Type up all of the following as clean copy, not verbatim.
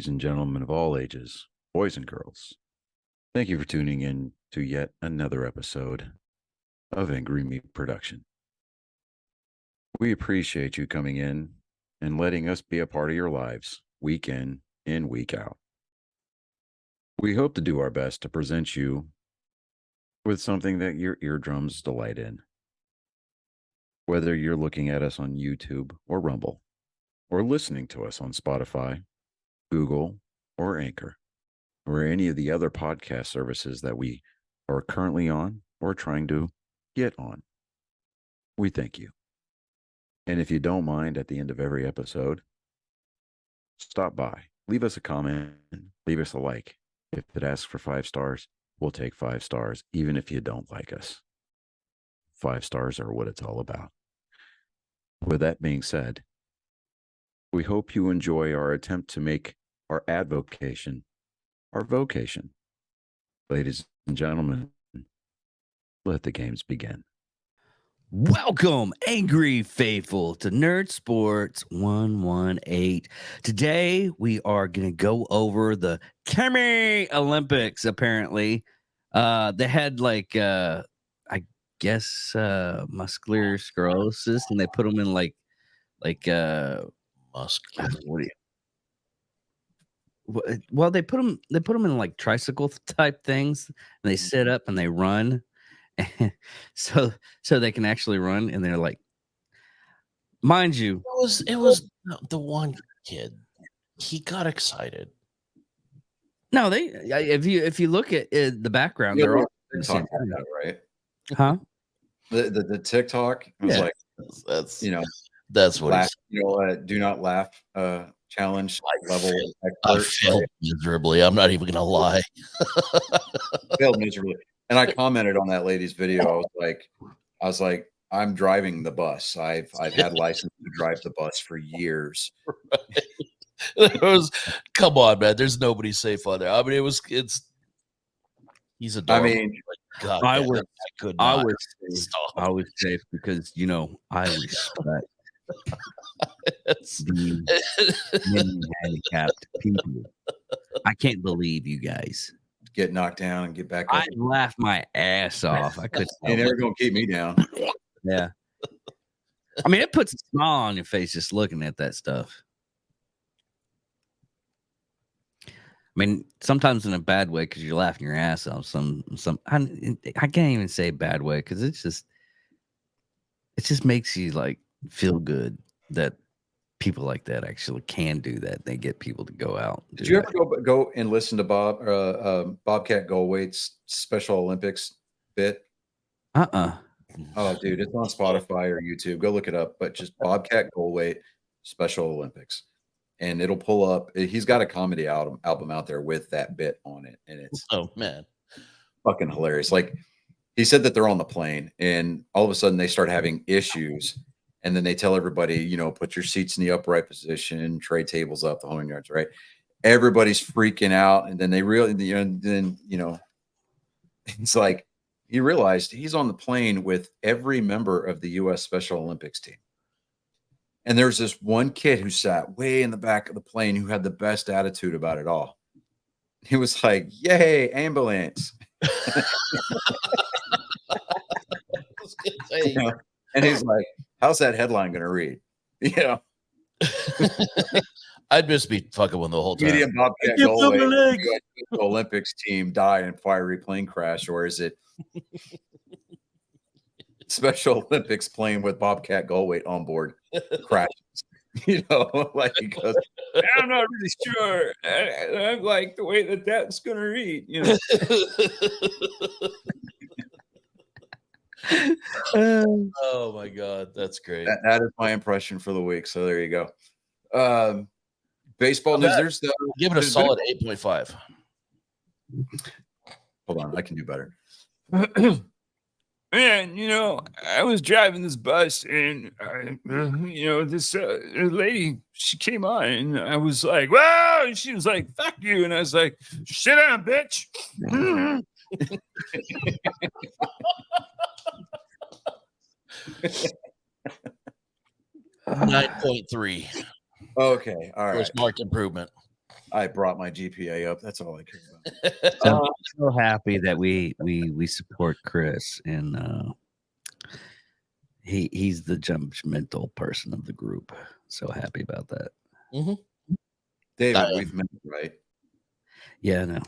ladies and gentlemen of all ages, boys and girls. Thank you for tuning in to yet another episode of Angry Meat Production. We appreciate you coming in and letting us be a part of your lives week in and week out. We hope to do our best to present you with something that your eardrums delight in. Whether you're looking at us on YouTube or Rumble, or listening to us on Spotify, Google, or Anchor, or any of the other podcast services that we are currently on or trying to get on. We thank you. And if you don't mind, at the end of every episode, stop by, leave us a comment, leave us a like. If it asks for 5 stars, we'll take 5 stars, even if you don't like us. 5 stars are what it's all about. With that being said, we hope you enjoy our attempt to make our advocation our vocation. Ladies and gentlemen, let the games begin. Welcome, Angry Faithful, to Nerd Sports 118. Today, we are going to go over the Chemi Olympics, apparently. They had, I guess, muscular sclerosis, and they put them in, muscular. What do you... Well, they put them in, like, tricycle type things, and they sit up and they run. so they can actually run, and they're like, mind you, It was the one kid. He got excited. no, if you look at the background, they're all the same TikTok, time. right? Huh? The TikTok was like, That's that's what laugh, do not laugh challenge level I expert. failed miserably. I'm not even gonna lie. Failed miserably. And I commented on that lady's video. I was like, I'm driving the bus. I've had license to drive the bus for years. Come on, man. There's nobody safe on there. I mean, he's adorable. I mean, God, I man, was safe because I respect the many handicapped people. I can't believe you guys get knocked down and get back up. I laughed my ass off. I couldn't. You're never gonna keep me down. Yeah. I mean, it puts a smile on your face just looking at that stuff. I mean, sometimes in a bad way because you're laughing your ass off. I can't even say bad way because it just makes you like feel good that people like that actually can do that. They get people to go out. Did you ever go and listen to Bobcat Goldthwait's Special Olympics bit? Oh, dude, it's on Spotify or YouTube. Go look it up. But just Bobcat Goldthwait Special Olympics, and it'll pull up. He's got a comedy album out there with that bit on it, and it's fucking hilarious. Like he said that they're on the plane, and all of a sudden they start having issues. And then they tell everybody, put your seats in the upright position, tray tables up, the whole yards, right? Everybody's freaking out. And then it's like he realized he's on the plane with every member of the U.S. Special Olympics team. And there's this one kid who sat way in the back of the plane who had the best attitude about it all. He was like, yay, ambulance. And he's like, how's that headline going to read? I'd just be fucking with the whole time. Medium Bobcat Goldthwait, Olympics team died in fiery plane crash, or is it Special Olympics plane with Bobcat Goldthwait on board crashes? He goes, I'm not really sure. I like the way that's going to read. Oh my god, that's great. That is my impression for the week. So there you go. Baseball news. Give it a solid 8.5. Hold on, I can do better. Man, I was driving this bus, and this lady, she came on, and I was like, "Wow!" And she was like, "Fuck you!" And I was like, "Sit down, bitch." 9.3. Okay, all right. First marked improvement. I brought my GPA up. That's all I care about. So happy that we support Chris, and he's the judgmental person of the group. So happy about that. Mm-hmm. David, we've met, right? Yeah, I know.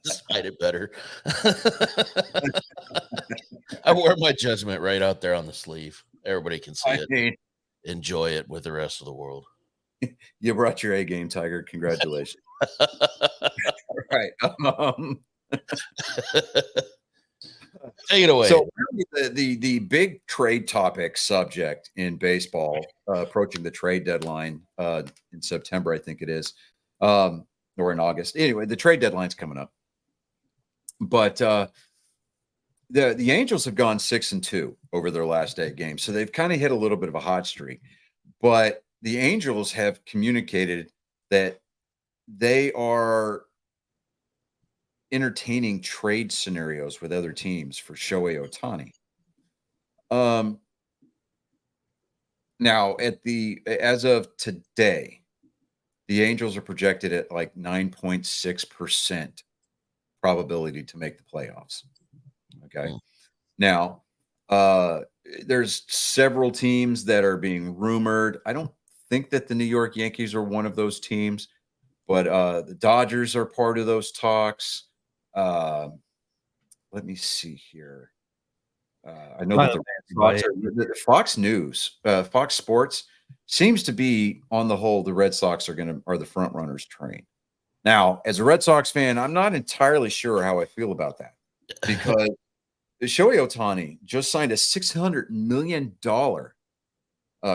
Just hide it better. I wear my judgment right out there on the sleeve. Everybody can see it. Enjoy it with the rest of the world. You brought your A game, Tiger. Congratulations. All right. Take it away. So really the big trade topic subject in baseball, approaching the trade deadline in September, I think it is, or in August. Anyway, the trade deadline's coming up. But the Angels have gone 6-2 over their last 8 games. So they've kind of hit a little bit of a hot streak. But the Angels have communicated that they are entertaining trade scenarios with other teams for Shohei Ohtani. Now as of today, the Angels are projected at like 9.6% probability to make the playoffs. Okay. Now, there's several teams that are being rumored. I don't think that the New York Yankees are one of those teams, but the Dodgers are part of those talks. Let me see here. I know that the Fox News, Fox Sports seems to be on the whole, the Red Sox are the front runners train. Now, as a Red Sox fan, I'm not entirely sure how I feel about that because Shohei Ohtani just signed a $600 million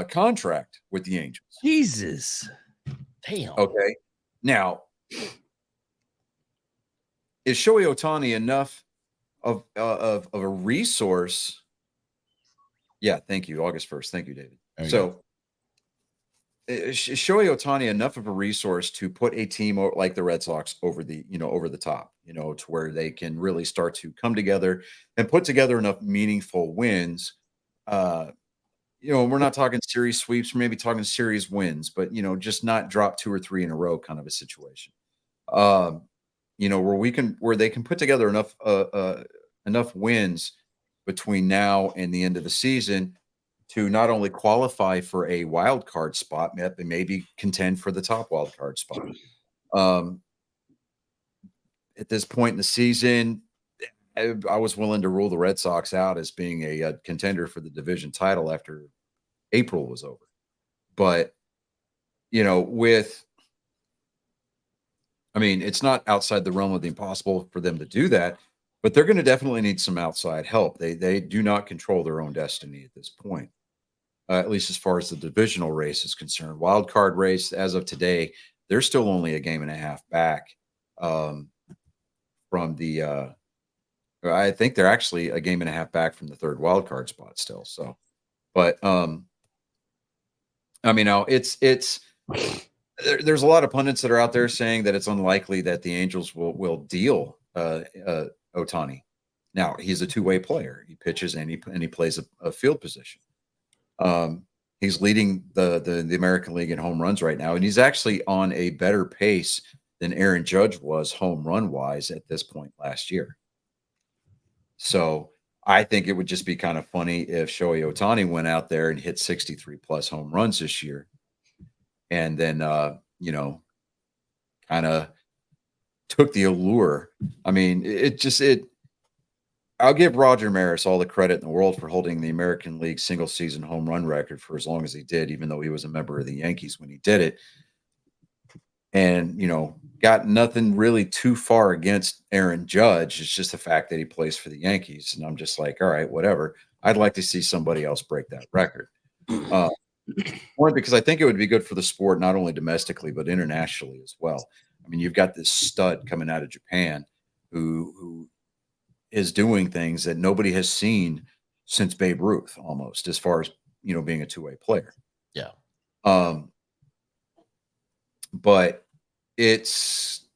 contract with the Angels. Jesus. Damn. Okay. Now, is Shohei Ohtani enough of a resource? Yeah, thank you. August 1st. Thank you, David. So is Shohei Ohtani enough of a resource to put a team like the Red Sox over the top, to where they can really start to come together and put together enough meaningful wins? We're not talking series sweeps, we're maybe talking series wins, but just not drop 2 or 3 in a row kind of a situation. Where they can put together enough wins between now and the end of the season to not only qualify for a wild card spot, but maybe contend for the top wild card spot. At this point in the season, I was willing to rule the Red Sox out as being a contender for the division title after April was over. But, it's not outside the realm of the impossible for them to do that, but they're going to definitely need some outside help. They do not control their own destiny at this point, at least as far as the divisional race is concerned. Wild card race, as of today, they're still only a game and a half back from the I think they're actually a game and a half back from the third wild card spot still. So, but it's there's a lot of pundits that are out there saying that it's unlikely that the Angels will deal Ohtani. Now, he's a two-way player. He pitches and he plays a field position. He's leading the American League in home runs right now, and he's actually on a better pace than Aaron Judge was home run wise at this point last year. So I think it would just be kind of funny if Shohei Ohtani went out there and hit 63 plus home runs this year, and then kind of took the allure. I'll give Roger Maris all the credit in the world for holding the American League single season home run record for as long as he did, even though he was a member of the Yankees when he did it. And, got nothing really too far against Aaron Judge. It's just the fact that he plays for the Yankees. And I'm just like, all right, whatever. I'd like to see somebody else break that record. One, because I think it would be good for the sport, not only domestically, but internationally as well. You've got this stud coming out of Japan who is doing things that nobody has seen since Babe Ruth, almost, as far as, being a two-way player. Yeah. But it's,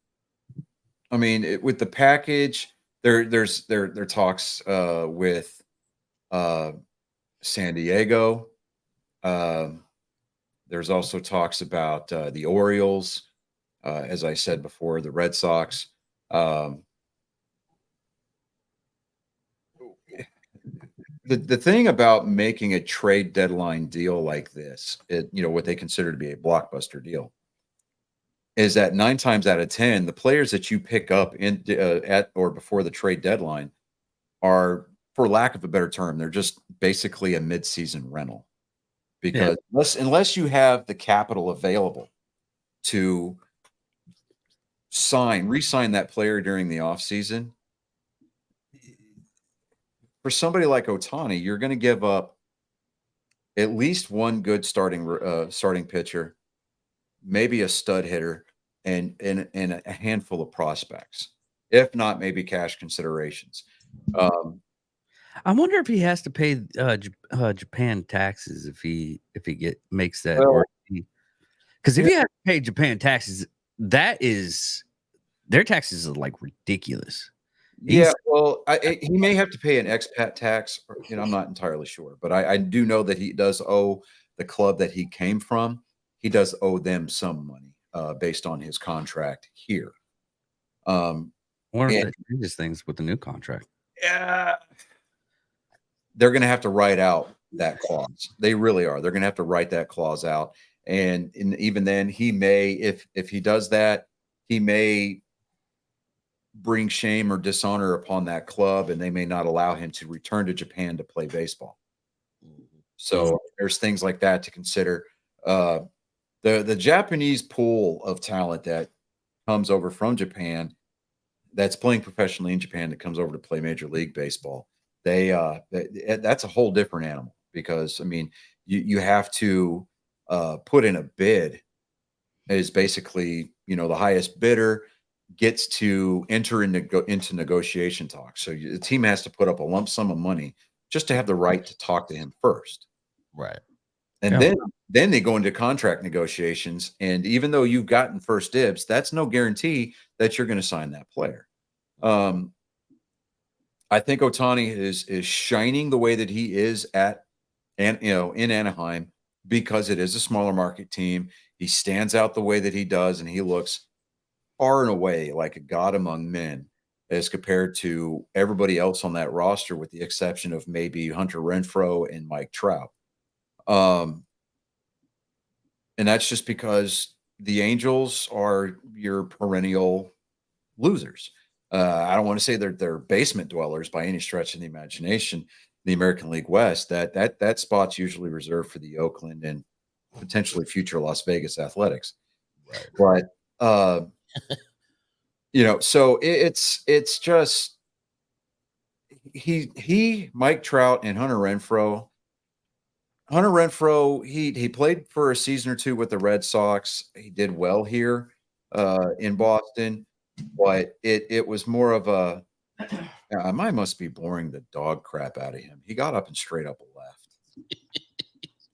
with the package, there's talks with San Diego, There's also talks about the Orioles, as I said before, the Red Sox. The thing about making a trade deadline deal like this, what they consider to be a blockbuster deal, is that 9 times out of 10, the players that you pick up at or before the trade deadline are, for lack of a better term, they're just basically a mid-season rental. Because unless you have the capital available to re-sign that player during the offseason, for somebody like Ohtani, you're going to give up at least one good starting pitcher, maybe a stud hitter, and a handful of prospects, if not maybe cash considerations. I wonder if he has to pay Japan taxes if he makes that, because if you have to pay Japan taxes, their taxes are like ridiculous. He may have to pay an expat tax. I'm not entirely sure, but I do know that he does owe the club that he came from. He does owe them some money based on his contract here. One of the changes things with the new contract. Yeah, they're going to have to write out that clause. They really are. They're going to have to write that clause out, and even then, he may, if he does that, he may bring shame or dishonor upon that club, and they may not allow him to return to Japan to play baseball. So there's things like that to consider. The Japanese pool of talent that comes over from Japan, that's playing professionally in Japan, that comes over to play Major League Baseball, that's a whole different animal, because you have to put in a bid. Is basically, the highest bidder gets to enter into negotiation talks. So the team has to put up a lump sum of money just to have the right to talk to him first. Right. And then they go into contract negotiations. And even though you've gotten first dibs, that's no guarantee that you're going to sign that player. I think Ohtani is shining the way that he is in Anaheim, because it is a smaller market team. He stands out the way that he does, and he looks far and away like a god among men as compared to everybody else on that roster, with the exception of maybe Hunter Renfroe and Mike Trout. And that's just because the Angels are your perennial losers. I don't want to say they're basement dwellers by any stretch of the imagination. The American League West, that spot's usually reserved for the Oakland and potentially future Las Vegas Athletics. Right. But so it's just Mike Trout and Hunter Renfroe. Hunter Renfroe, he played for a season or two with the Red Sox. He did well here in Boston, but it was more of a, I must be boring the dog crap out of him. He got up and straight up left.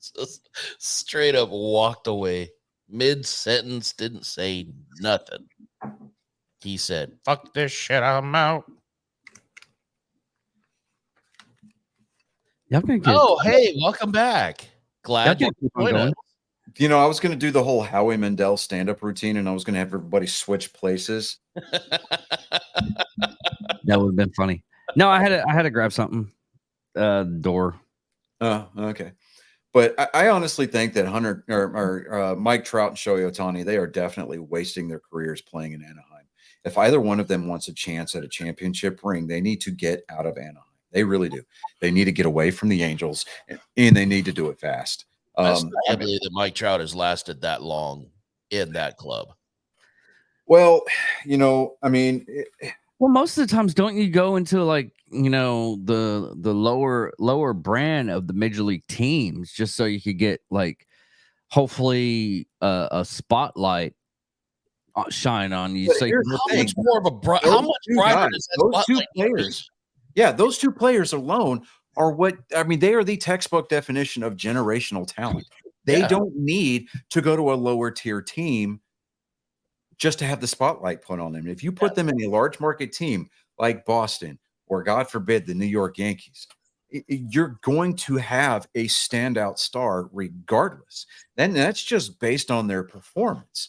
Just straight up walked away. Mid-sentence, didn't say nothing. He said, "Fuck this shit, I'm out." Hey, welcome back. Glad you're joining us. I was going to do the whole Howie Mandel stand-up routine, and I was going to have everybody switch places. That would have been funny. No, I had to grab something. Door. Oh, okay. But I honestly think that Hunter or Mike Trout and Shohei Ohtani, they are definitely wasting their careers playing in Anaheim. If either one of them wants a chance at a championship ring, they need to get out of Anaheim. They really do. They need to get away from the Angels, and they need to do it fast. I believe that Mike Trout has lasted that long in that club. Well, well, most of the times, don't you go into the lower brand of the major league teams just so you could get hopefully a spotlight shine on you? So how much more of a how much brighter does that spotlight players? Yeah, those two players alone are they are the textbook definition of generational talent. They don't need to go to a lower tier team just to have the spotlight put on them. If you put them in a large market team like Boston, or God forbid, the New York Yankees, you're going to have a standout star regardless. And that's just based on their performance.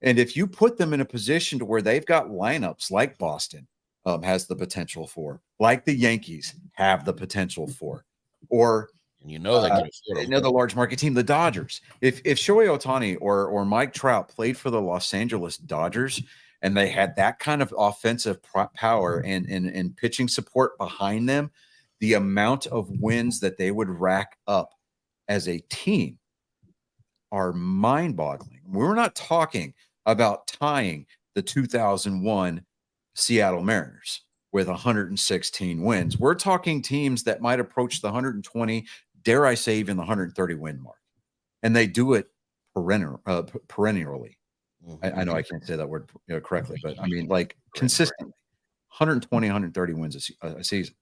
And if you put them in a position to where they've got lineups like Boston has the potential for, like the Yankees have the potential for, or And you know they can afford him. another large market team, the Dodgers. If Shohei Ohtani or Mike Trout played for the Los Angeles Dodgers and they had that kind of offensive power and pitching support behind them, the amount of wins that they would rack up as a team are mind-boggling. We're not talking about tying the 2001 Seattle Mariners with 116 wins. We're talking teams that might approach the 120, dare I say, even the 130 win mark. And they do it perennially. I know I can't say that word correctly, but I mean, like consistently 120, 130 wins a season.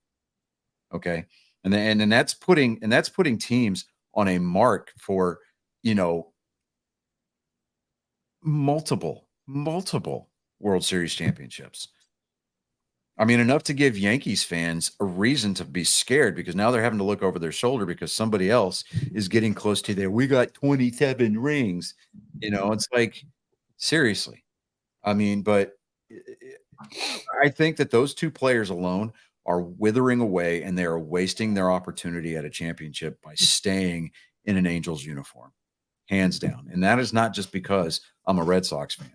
Okay. And then that's putting teams on a mark for, multiple World Series championships. I mean, enough to give Yankees fans a reason to be scared because now they're having to look over their shoulder because somebody else is getting close to there. We got 27 rings. It's like, seriously. I mean, but I think that those two players alone are withering away and they are wasting their opportunity at a championship by staying in an Angels uniform, hands down. And that is not just because I'm a Red Sox fan.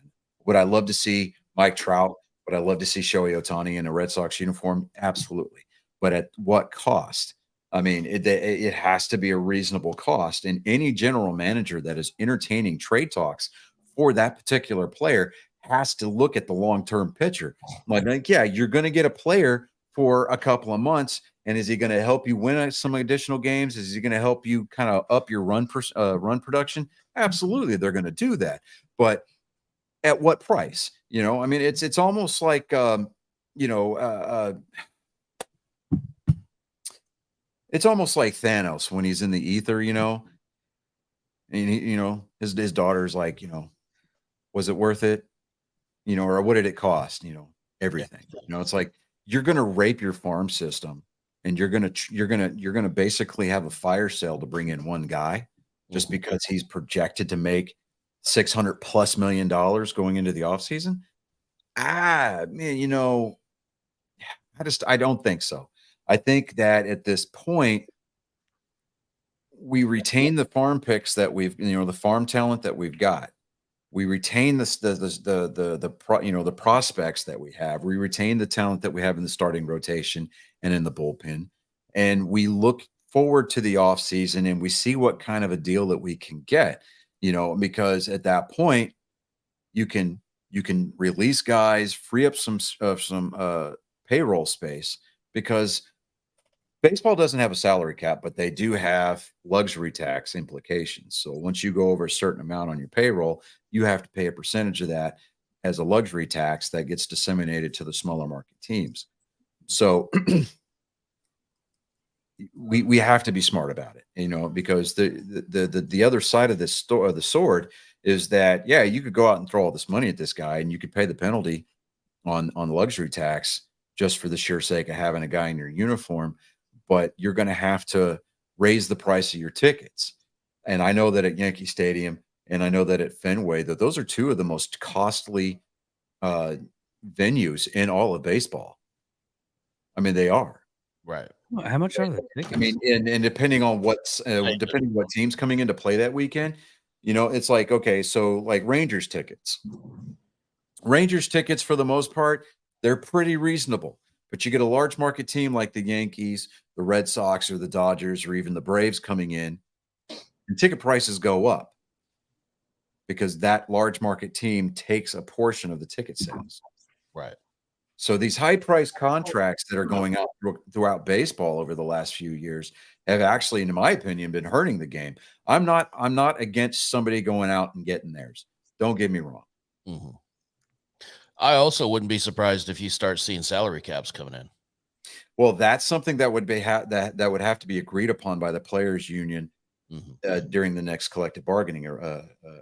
Would I love to see Mike Trout? Would I love to see Shohei Ohtani in a Red Sox uniform? Absolutely. But at what cost? I mean, it has to be a reasonable cost. And any general manager that is entertaining trade talks for that particular player has to look at the long-term picture. Like, yeah, you're going to get a player for a couple of months. And is he going to help you win some additional games? Is he going to help you kind of up your run production? Absolutely. They're going to do that. But at what price? I mean, it's almost like, it's almost like Thanos when he's in the ether, and his daughter's like, was it worth it? Or what did it cost? Everything, it's like, you're going to rape your farm system and you're going to basically have a fire sale to bring in one guy just because he's projected to make $600+ million going into the offseason. Man, I don't think so. I think that at this point, we retain the farm picks that we've, the farm talent that we've got. We retain the prospects that we have. We retain the talent that we have in the starting rotation and in the bullpen. And we look forward to the offseason and we see what kind of a deal that we can get, because at that point you can release guys, free up some payroll space, because baseball doesn't have a salary cap, but they do have luxury tax implications. So once you go over a certain amount on your payroll, you have to pay a percentage of that as a luxury tax that gets disseminated to the smaller market teams. So we have to be smart about it, because the other side of this the sword is that, yeah, you could go out and throw all this money at this guy and you could pay the penalty on luxury tax just for the sheer sake of having a guy in your uniform. But you're going to have to raise the price of your tickets. And I know that at Yankee Stadium and I know that at Fenway, that those are two of the most costly venues in all of baseball. I mean, they are. Right. How much are the tickets? I mean, and depending on depending on what team's coming into play that weekend, it's like, okay, so like Rangers tickets for the most part, they're pretty reasonable. But you get a large market team like the Yankees, the Red Sox, or the Dodgers, or even the Braves coming in, and ticket prices go up because that large market team takes a portion of the ticket sales. Right. So these high-priced contracts that are going out throughout baseball over the last few years have actually, in my opinion, been hurting the game. I'm not against somebody going out and getting theirs. Don't get me wrong. Mm-hmm. I also wouldn't be surprised if you start seeing salary caps coming in. Well, that's something that would be that would have to be agreed upon by the players' union during the next collective bargaining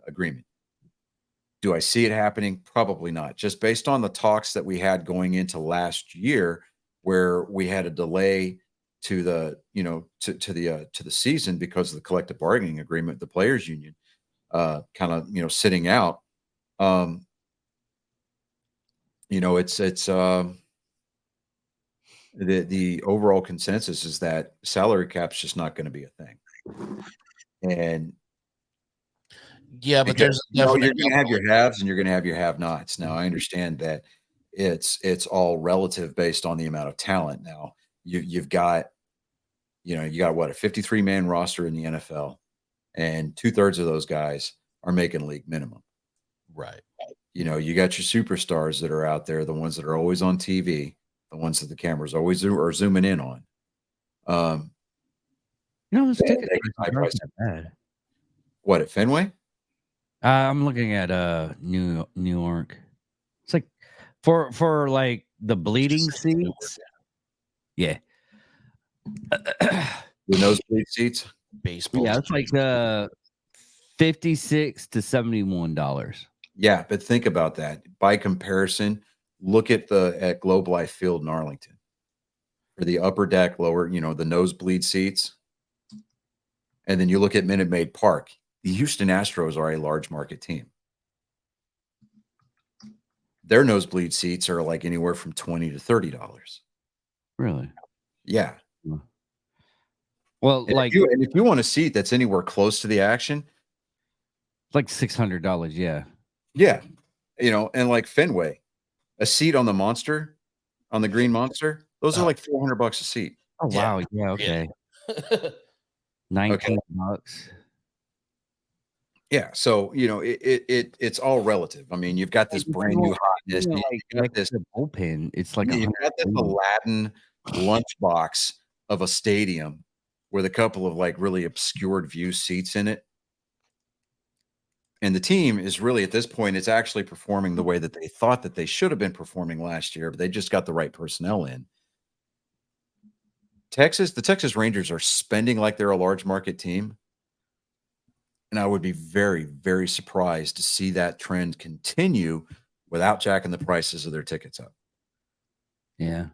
agreement. Do I see it happening? Probably not. Just based on the talks that we had going into last year, where we had a delay to the to the season because of the collective bargaining agreement, the players union kind of sitting out. The overall consensus is that salary cap's just not going to be a thing. And Yeah, but there's you're going to have your haves and you're going to have your have-nots. Now, I understand that it's all relative based on the amount of talent. Now, you've got you got what, a 53-man roster in the NFL, and 2/3 of those guys are making league minimum. right. You got your superstars that are out there, the ones that are always on TV, the ones that the cameras always are zooming in on. This they- ticket they- prices aren't bad. What, at Fenway? I'm looking at New York. It's like for like the bleeding seats. Yeah. The nosebleed seats? Baseball. Yeah, it's like $56 to $71. Yeah, but think about that. By comparison, look at Globe Life Field in Arlington. For the upper deck, lower, the nosebleed seats. And then you look at Minute Maid Park. The Houston Astros are a large market team. Their nosebleed seats are like anywhere from $20 to $30. Really? Yeah. Well, And like if you want a seat that's anywhere close to the action, like $600. Yeah. yeah, and like Fenway, a seat on the Monster, on the Green Monster, those are like $400 a seat. Oh Yeah. wow. Yeah. Okay. Yeah. 19 bucks. Yeah, so it's all relative. I mean, you've got this brand new hotness. Yeah, You got like this, the bullpen. It's like you've got this Aladdin lunchbox of a stadium with a couple of like really obscured view seats in it. And the team is really, at this point, it's actually performing the way that they thought that they should have been performing last year, but they just got the right personnel in. The Texas Rangers are spending like they're a large market team. And I would be very, very surprised to see that trend continue without jacking the prices of their tickets up. Yeah.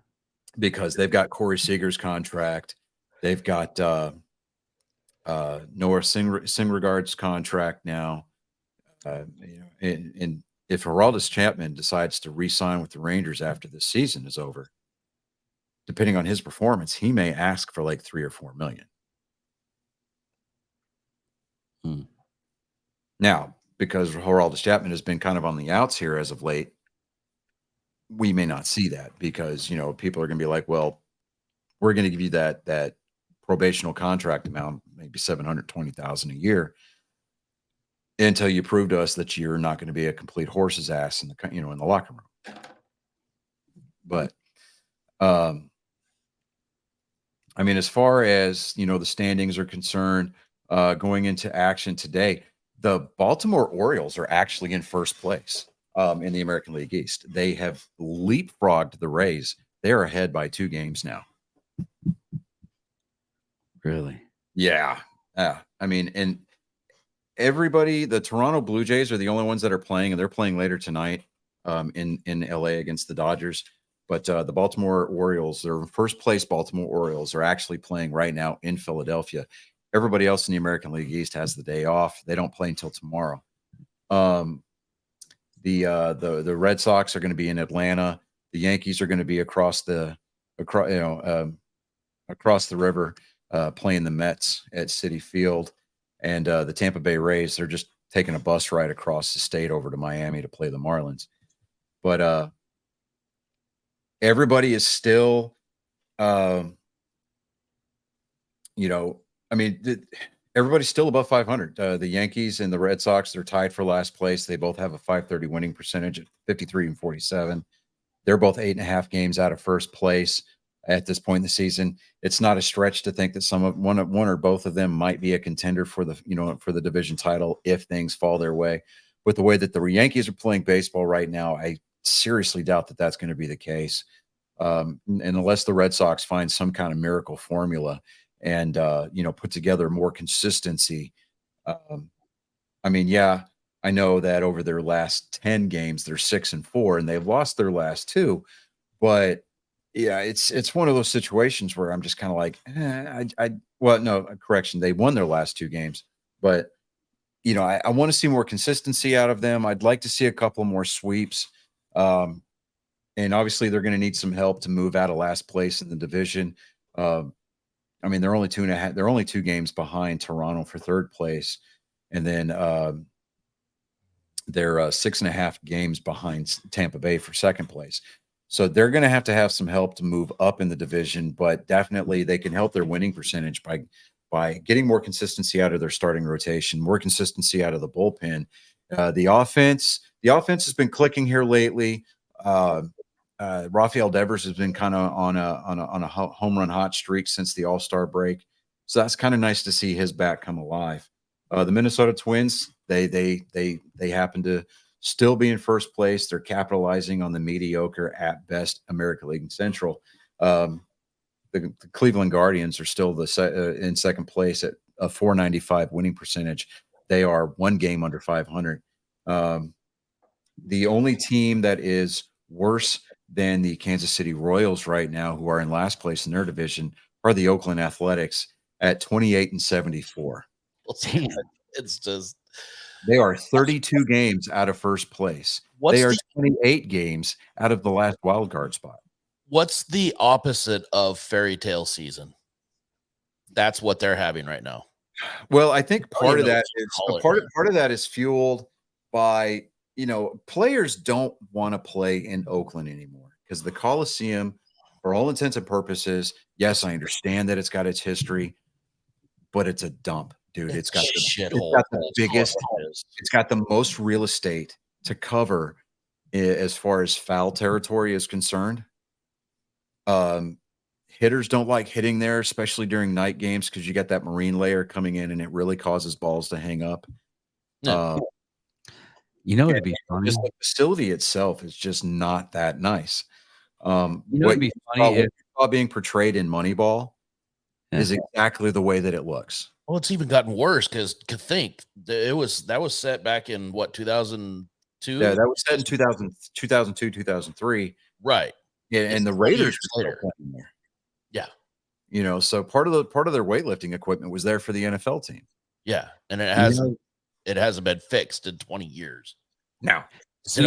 Because they've got Corey Seager's contract. They've got Noah Syndergaard's contract now. And if Aroldis Chapman decides to re-sign with the Rangers after the season is over, depending on his performance, he may ask for like $3 or $4 million. Now, because Aroldis Chapman has been kind of on the outs here as of late, we may not see that because people are going to be like, well, we're going to give you that probational contract amount, maybe $720,000 a year, until you prove to us that you're not going to be a complete horse's ass in the in the locker room. But I mean, as far as the standings are concerned, going into action today, the Baltimore Orioles are actually in first place in the American League East. They have leapfrogged the Rays. They are ahead by 2 games now. Really? Yeah. I mean, and everybody, the Toronto Blue Jays are the only ones that are playing, and they're playing later tonight in LA against the Dodgers. But the Baltimore Orioles, their first place Baltimore Orioles, are actually playing right now in Philadelphia. Everybody else in the American League East has the day off. They don't play until tomorrow. The Red Sox are going to be in Atlanta. The Yankees are going to be across the river playing the Mets at Citi Field. And the Tampa Bay Rays, they're just taking a bus ride across the state over to Miami to play the Marlins. But everybody is still, everybody's still above 500. The Yankees and the Red Sox, they're tied for last place. They both have a .530 winning percentage at 53 and 47. They're both 8.5 games out of first place at this point in the season. It's not a stretch to think that one or both of them might be a contender for the division title if things fall their way. With the way that the Yankees are playing baseball right now, I seriously doubt that that's going to be the case. And unless the Red Sox find some kind of miracle formula and put together more consistency. I know that over their last 10 games, they're 6-4, and they've lost their last 2. But Yeah, it's one of those situations where I'm just kind of like, well, no, correction. They won their last 2 games, but I want to see more consistency out of them. I'd like to see a couple more sweeps. And obviously they're going to need some help to move out of last place in the division. I mean, they're only 2.5. They're only 2 games behind Toronto for 3rd place, and then they're 6.5 games behind Tampa Bay for 2nd place. So they're going to have some help to move up in the division, but definitely they can help their winning percentage by getting more consistency out of their starting rotation, more consistency out of the bullpen. The offense has been clicking here lately. Rafael Devers has been kind of on a home run hot streak since the All-Star break, so that's kind of nice to see his bat come alive. The Minnesota Twins, they happen to still be in first place. They're capitalizing on the mediocre at best American League Central. The Cleveland Guardians are still in second place at a .495 winning percentage. They are 1 game under 500. The only team that is worse than the Kansas City Royals right now, who are in last place in their division, are the Oakland Athletics at 28-74. Damn. It's just they are 32 games out of first place. They are 28 games out of the last wild card spot. What's the opposite of fairy tale season? That's what they're having right now. Well, I think part of that is fueled by, players don't want to play in Oakland anymore because the Coliseum, for all intents and purposes, yes, I understand that it's got its history, but it's a dump, dude. It's got the biggest, it's got the most real estate to cover as far as foul territory is concerned. Hitters don't like hitting there, especially during night games, because you get that marine layer coming in and it really causes balls to hang up. Yeah. It'd be funny. Just the facility itself is just not that nice. It'd be funny what being portrayed in Moneyball is exactly the way that it looks. Well, it's even gotten worse because that was set back in what, 2002? Yeah, that was set in 2002, 2003. Right. Yeah, and the Raiders were still playing there. Yeah. So part of their weightlifting equipment was there for the NFL team. Yeah, and it hasn't been fixed in 20 years. No. So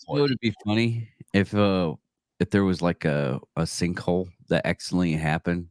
what would be funny if there was like a sinkhole that accidentally happened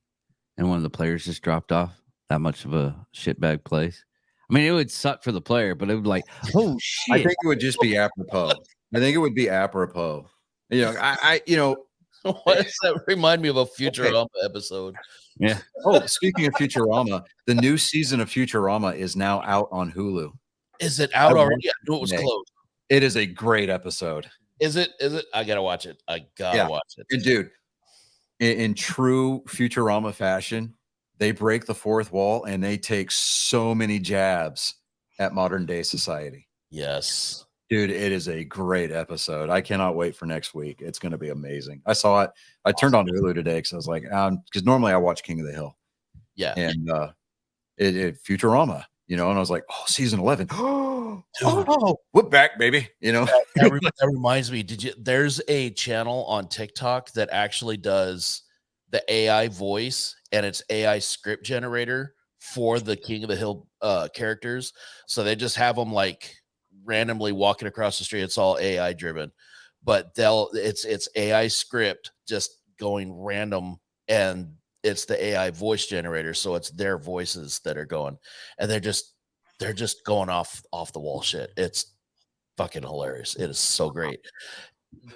and one of the players just dropped off. That much of a shitbag place. I mean, it would suck for the player, but it would be like, oh shit. I think it would just be apropos. I think it would be apropos. Why does that remind me of a Futurama episode? Yeah. Oh, speaking of Futurama, the new season of Futurama is now out on Hulu. Is it out already? I knew it was closed. It is a great episode. Is it? I gotta watch it. Watch it. And dude, in true Futurama fashion, they break the fourth wall and they take so many jabs at modern day society. Yes. Dude, it is a great episode. I cannot wait for next week. It's going to be amazing. I saw it. I turned on Hulu today because I was like, because normally I watch King of the Hill. Yeah. And Futurama, and I was like, oh, season 11. Oh, whip back, baby. That reminds me. There's a channel on TikTok that actually does the AI voice, and it's AI script generator for the King of the Hill characters. So they just have them like randomly walking across the street. It's all AI driven, but it's AI script just going random, and it's the AI voice generator, so it's their voices that are going, and they're just going off the wall shit. It's fucking hilarious. It is so great.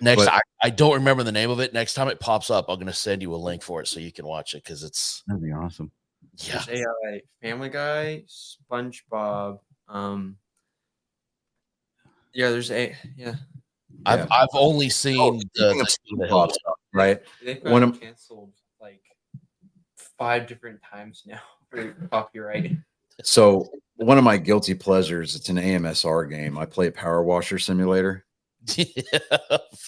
I don't remember the name of it. Next time it pops up, I'm gonna send you a link for it so you can watch it because that'd be awesome. Yeah. There's AI, Family Guy, SpongeBob. Yeah, there's I've only seen the stuff, right? They've been canceled like 5 different times now for copyright. So one of my guilty pleasures, it's an AMSR game. I play Power Washer Simulator. Yeah.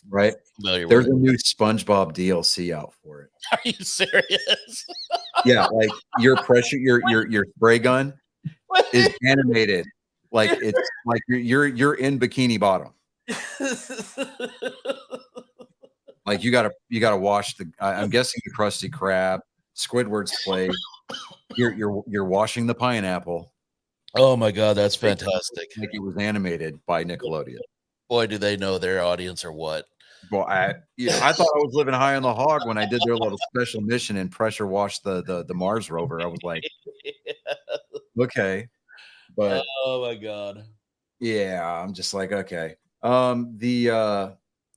Right? There's a new SpongeBob DLC out for it. Are you serious? Yeah, like your spray gun is animated. Like it's like you're in Bikini Bottom. Like you gotta wash I'm guessing the Krusty Krab, Squidward's plate. You're washing the pineapple. Oh my God, that's fantastic. Like it was animated by Nickelodeon. Boy, do they know their audience or what? Well, I thought I was living high on the hog when I did their little special mission and pressure washed the Mars rover. I was like, okay. But oh my God. yeah, I'm just like, okay.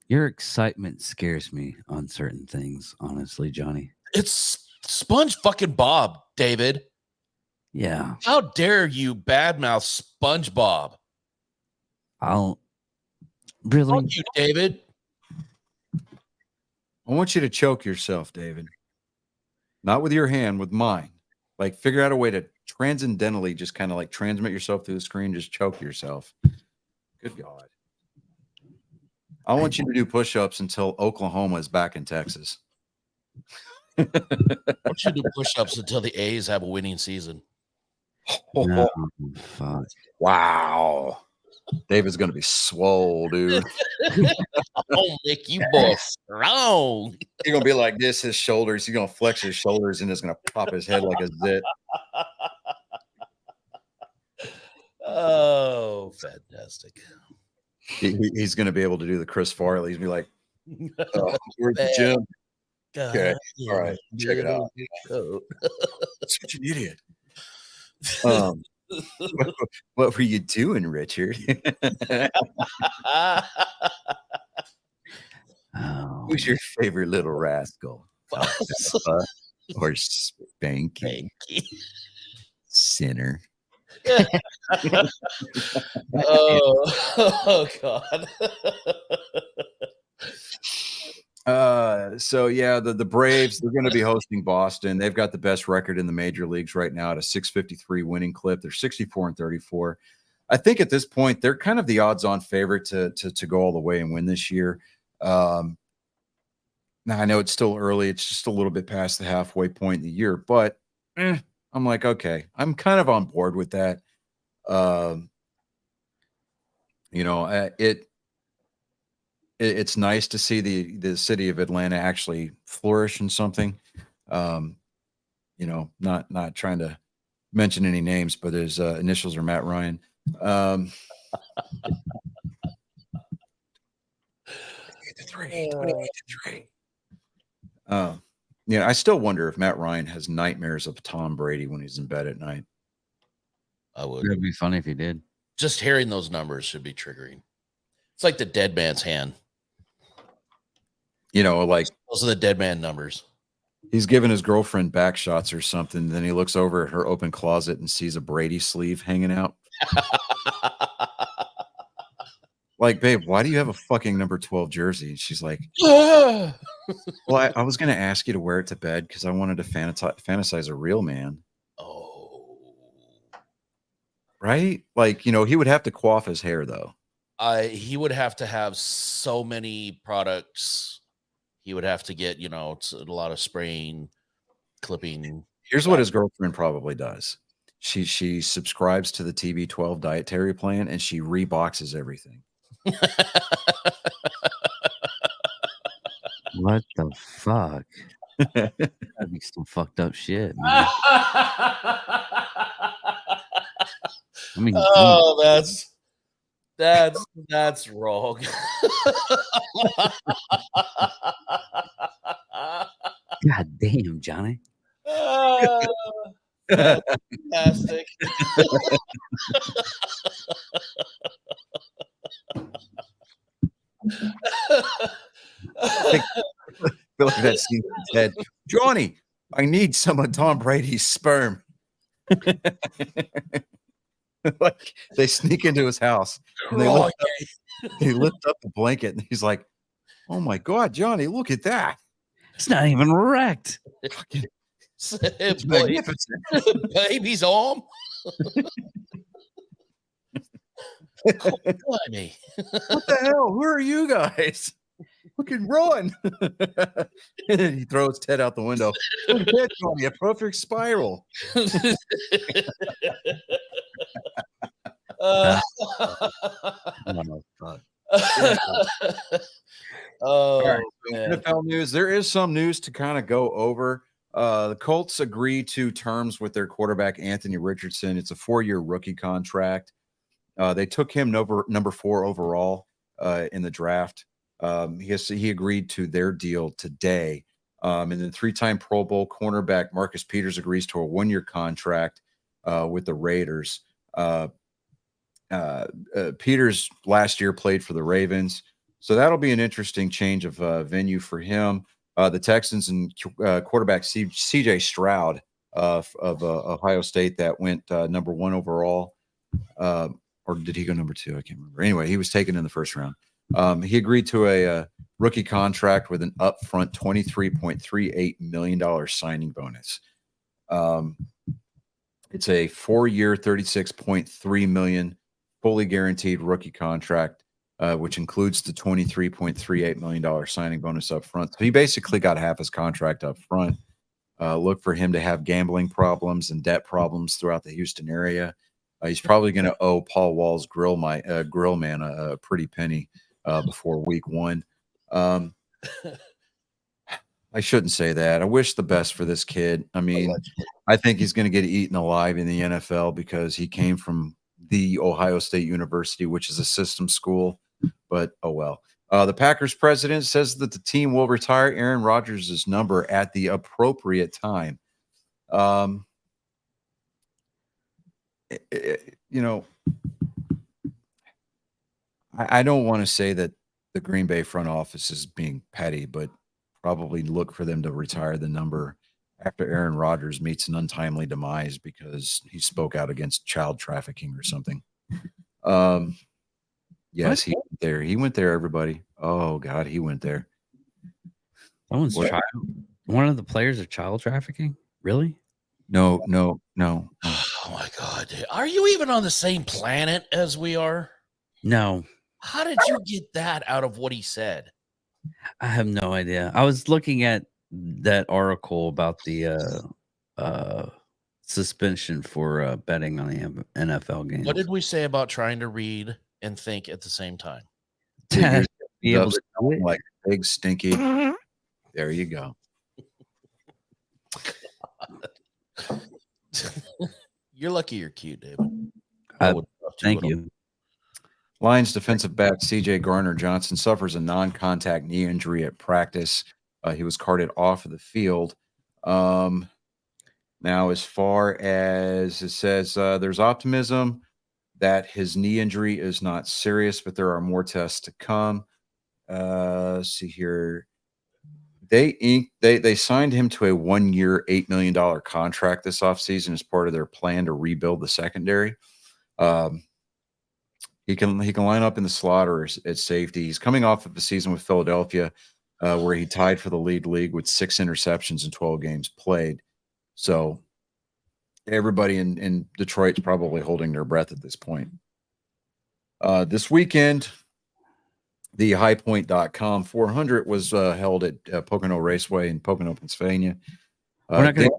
Your excitement scares me on certain things, honestly, Johnny. It's Sponge fucking Bob, David. Yeah. How dare you badmouth SpongeBob? I'll really. Fuck you, David. I want you to choke yourself, David. Not with your hand, with mine. Like figure out a way to transcendentally just kind of like transmit yourself through the screen, just choke yourself. Good God. I want you to do push-ups until Oklahoma is back in Texas. I want you to do push-ups until the A's have a winning season. No, fuck. Wow. David's gonna be swole, dude. I'll make you boy strong. He's gonna be like this, his shoulders. He's gonna flex his shoulders and it's gonna pop his head like a zit. Oh, fantastic. He's gonna be able to do the Chris Farley. He's gonna be like, where's the gym? Okay, all right, check it out. Such an idiot. What were you doing, Richard? Who's your favorite little rascal? Or Spanky? Sinner. Oh God. So yeah, the Braves, they're going to be hosting Boston. They've got the best record in the major leagues right now at a 653 winning clip. They're 64-34. I think at this point they're kind of the odds-on favorite to go all the way and win this year. Now I know it's still early; it's just a little bit past the halfway point in the year, but I'm like, okay, I'm kind of on board with that. It's nice to see the city of Atlanta actually flourish in something. Not trying to mention any names, but his initials are Matt Ryan. 28-3. I still wonder if Matt Ryan has nightmares of Tom Brady when he's in bed at night. I would. It'd be funny if he did. Just hearing those numbers should be triggering. It's like the dead man's hand. Like Those are the dead man numbers. He's giving his girlfriend back shots or something. Then he looks over at her open closet and sees a Brady sleeve hanging out. Like, babe, why do you have a fucking number 12 jersey? And she's like, well, I was going to ask you to wear it to bed because I wanted to fantasize a real man. Oh. Right? Like, he would have to quaff his hair, though. He would have to have so many products. He would have to get, a lot of spraying, clipping. Here's what his girlfriend probably does. She subscribes to the TB12 dietary plan and she reboxes everything. What the fuck? That'd be some fucked up shit, man. I mean, oh, that's wrong. God damn, Johnny. Fantastic. I feel like that scene said, Johnny, I need some of Tom Brady's sperm. Like they sneak into his house and they lift up the blanket and he's like, oh my God, Johnny, look at that. It's not even wrecked. It's magnificent. Baby's arm. Blimey. What the hell? Who are you guys? Fucking run. And then he throws Ted out the window. Look at that, Johnny, a perfect spiral. Oh, fuck. Oh, right, so man. NFL news. There is some news to kind of go over. The Colts agreed to terms with their quarterback Anthony Richardson. It's a 4-year rookie contract. They took him number 4 overall in the draft. He agreed to their deal today. And then 3-time Pro Bowl cornerback Marcus Peters agrees to a 1-year contract with the Raiders. Peters last year played for the Ravens, so that'll be an interesting change of venue for him. The Texans and quarterback CJ Stroud of Ohio State that went number 1 overall. Or did he go number 2? I can't remember. Anyway, he was taken in the first round. He agreed to a rookie contract with an upfront $23.38 million signing bonus. It's a 4-year, $36.3 million fully guaranteed rookie contract, which includes the $23.38 million signing bonus up front. So he basically got half his contract up front. Look for him to have gambling problems and debt problems throughout the Houston area. He's probably going to owe Paul Wall's grill man a pretty penny before week 1. I shouldn't say that. I wish the best for this kid. I mean, I think he's going to get eaten alive in the NFL because he came from the Ohio State University, which is a system school. But oh well. The Packers president says that the team will retire Aaron Rodgers' number at the appropriate time. I don't want to say that the Green Bay front office is being petty, but probably look for them to retire the number after Aaron Rodgers meets an untimely demise because he spoke out against child trafficking or something. Yes, he went there. He went there, everybody. Oh, God, he went there. One of the players of child trafficking? Really? No. Oh, my God. Are you even on the same planet as we are? No. How did you get that out of what he said? I have no idea. I was looking at that article about the suspension for betting on the NFL games. What did we say about trying to read and think at the same time? Be able to do it? Like big stinky. There you go. You're lucky you're cute, David. Thank you. Lions defensive back C.J. Garner-Johnson suffers a non-contact knee injury at practice. He was carted off of the field. Now, as far as it says, there's optimism that his knee injury is not serious, but there are more tests to come. Let's see here. They signed him to a 1-year, $8 million contract this offseason as part of their plan to rebuild the secondary. He can line up in the slot or at safety. He's coming off of a season with Philadelphia where he tied for the lead with 6 interceptions in 12 games played. So everybody in Detroit's probably holding their breath at this point. This weekend, the highpoint.com 400 was held at Pocono Raceway in Pocono, Pennsylvania. We're not going to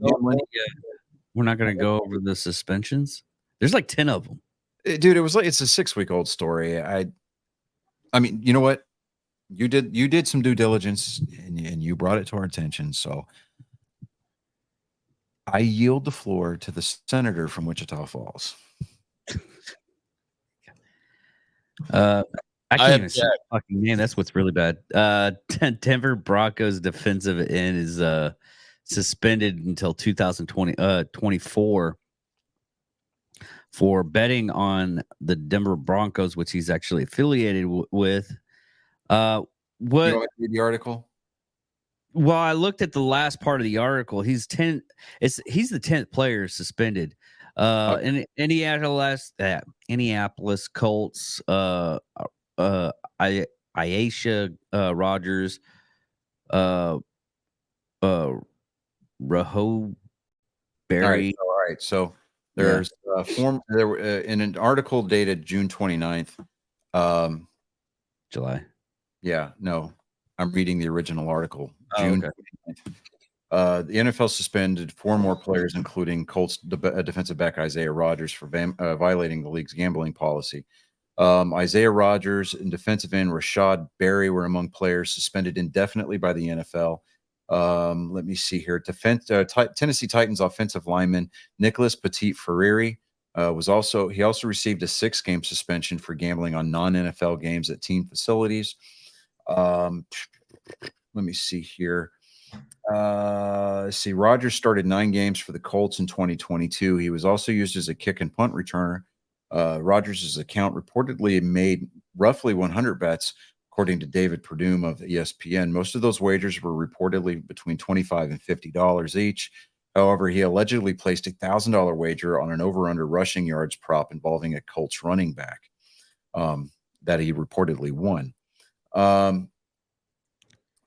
go over the suspensions. There's like 10 of them. Dude, it's a 6-week-old story. I mean, you know what? You did some due diligence and you brought it to our attention. So I yield the floor to the senator from Wichita Falls. I can't even say the fucking name. That's what's really bad. Denver Broncos defensive end is suspended until 2024 for betting on the Denver Broncos, which he's actually affiliated with. You want to read the article? Well, I looked at the last part of the article. He's the 10th player suspended. In Indianapolis Colts, Aisha Rogers, Raho Berry. All right. So there's in an article dated June 29th. July. Yeah, no, I'm reading the original article. June. Okay. The NFL suspended 4 more players, including Colts defensive back Isaiah Rodgers for violating the league's gambling policy. Isaiah Rodgers and defensive end Rashad Berry were among players suspended indefinitely by the NFL. Let me see here. Tennessee Titans offensive lineman Nicholas Petit-Ferreri he also received a 6-game suspension for gambling on non-NFL games at team facilities. Let me see here. Rodgers started 9 games for the Colts in 2022. He was also used as a kick and punt returner. Rodgers' account reportedly made roughly 100 bets, according to David Perdue of ESPN. Most of those wagers were reportedly between $25 and $50 each. However, he allegedly placed a $1,000 wager on an over-under rushing yards prop involving a Colts running back that he reportedly won.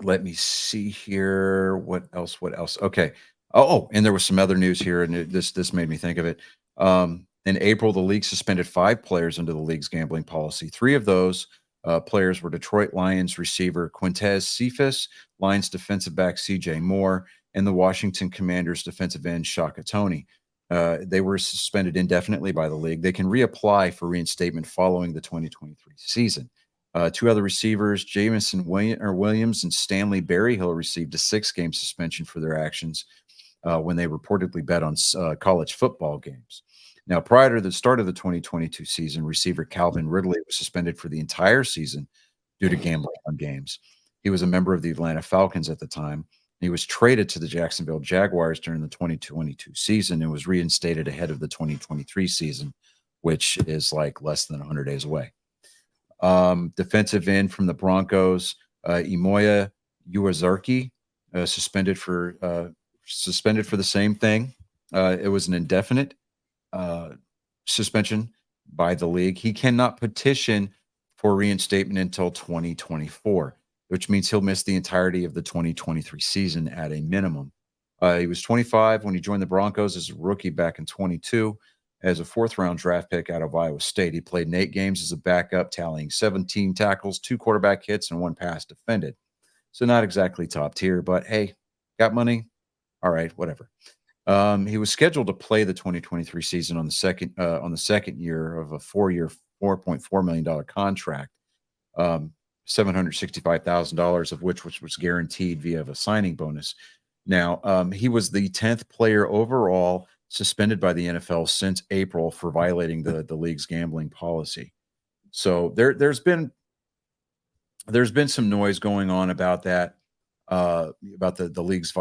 Let me see here. What else? Okay. And there was some other news here, and this made me think of it. In April, the league suspended 5 players under the league's gambling policy. 3 of those players were Detroit Lions receiver Quintez Cephas, Lions defensive back C.J. Moore, and the Washington Commanders defensive end Shaka Toney. They were suspended indefinitely by the league. They can reapply for reinstatement following the 2023 season. 2 other receivers, Jamison Williams and Stanley Berryhill, received a 6-game suspension for their actions when they reportedly bet on college football games. Now, prior to the start of the 2022 season, receiver Calvin Ridley was suspended for the entire season due to gambling on games. He was a member of the Atlanta Falcons at the time. He was traded to the Jacksonville Jaguars during the 2022 season and was reinstated ahead of the 2023 season, which is like less than 100 days away. Defensive end from the Broncos, Imoya Uwazurike, suspended for the same thing. It was an indefinite suspension by the league. He cannot petition for reinstatement until 2024, which means he'll miss the entirety of the 2023 season at a minimum. He was 25 when he joined the Broncos as a rookie back in 22 as a 4th-round draft pick out of Iowa State. He played in 8 games as a backup, tallying 17 tackles, 2 quarterback hits, and 1 pass defended. So not exactly top tier, but hey, got money? All right, whatever. He was scheduled to play the 2023 season on the second year of a 4-year, $4.4 million contract, $765,000 of which was guaranteed via a signing bonus. Now, he was the 10th player overall suspended by the NFL since April for violating the league's gambling policy. So there's been some noise going on about that, about the league's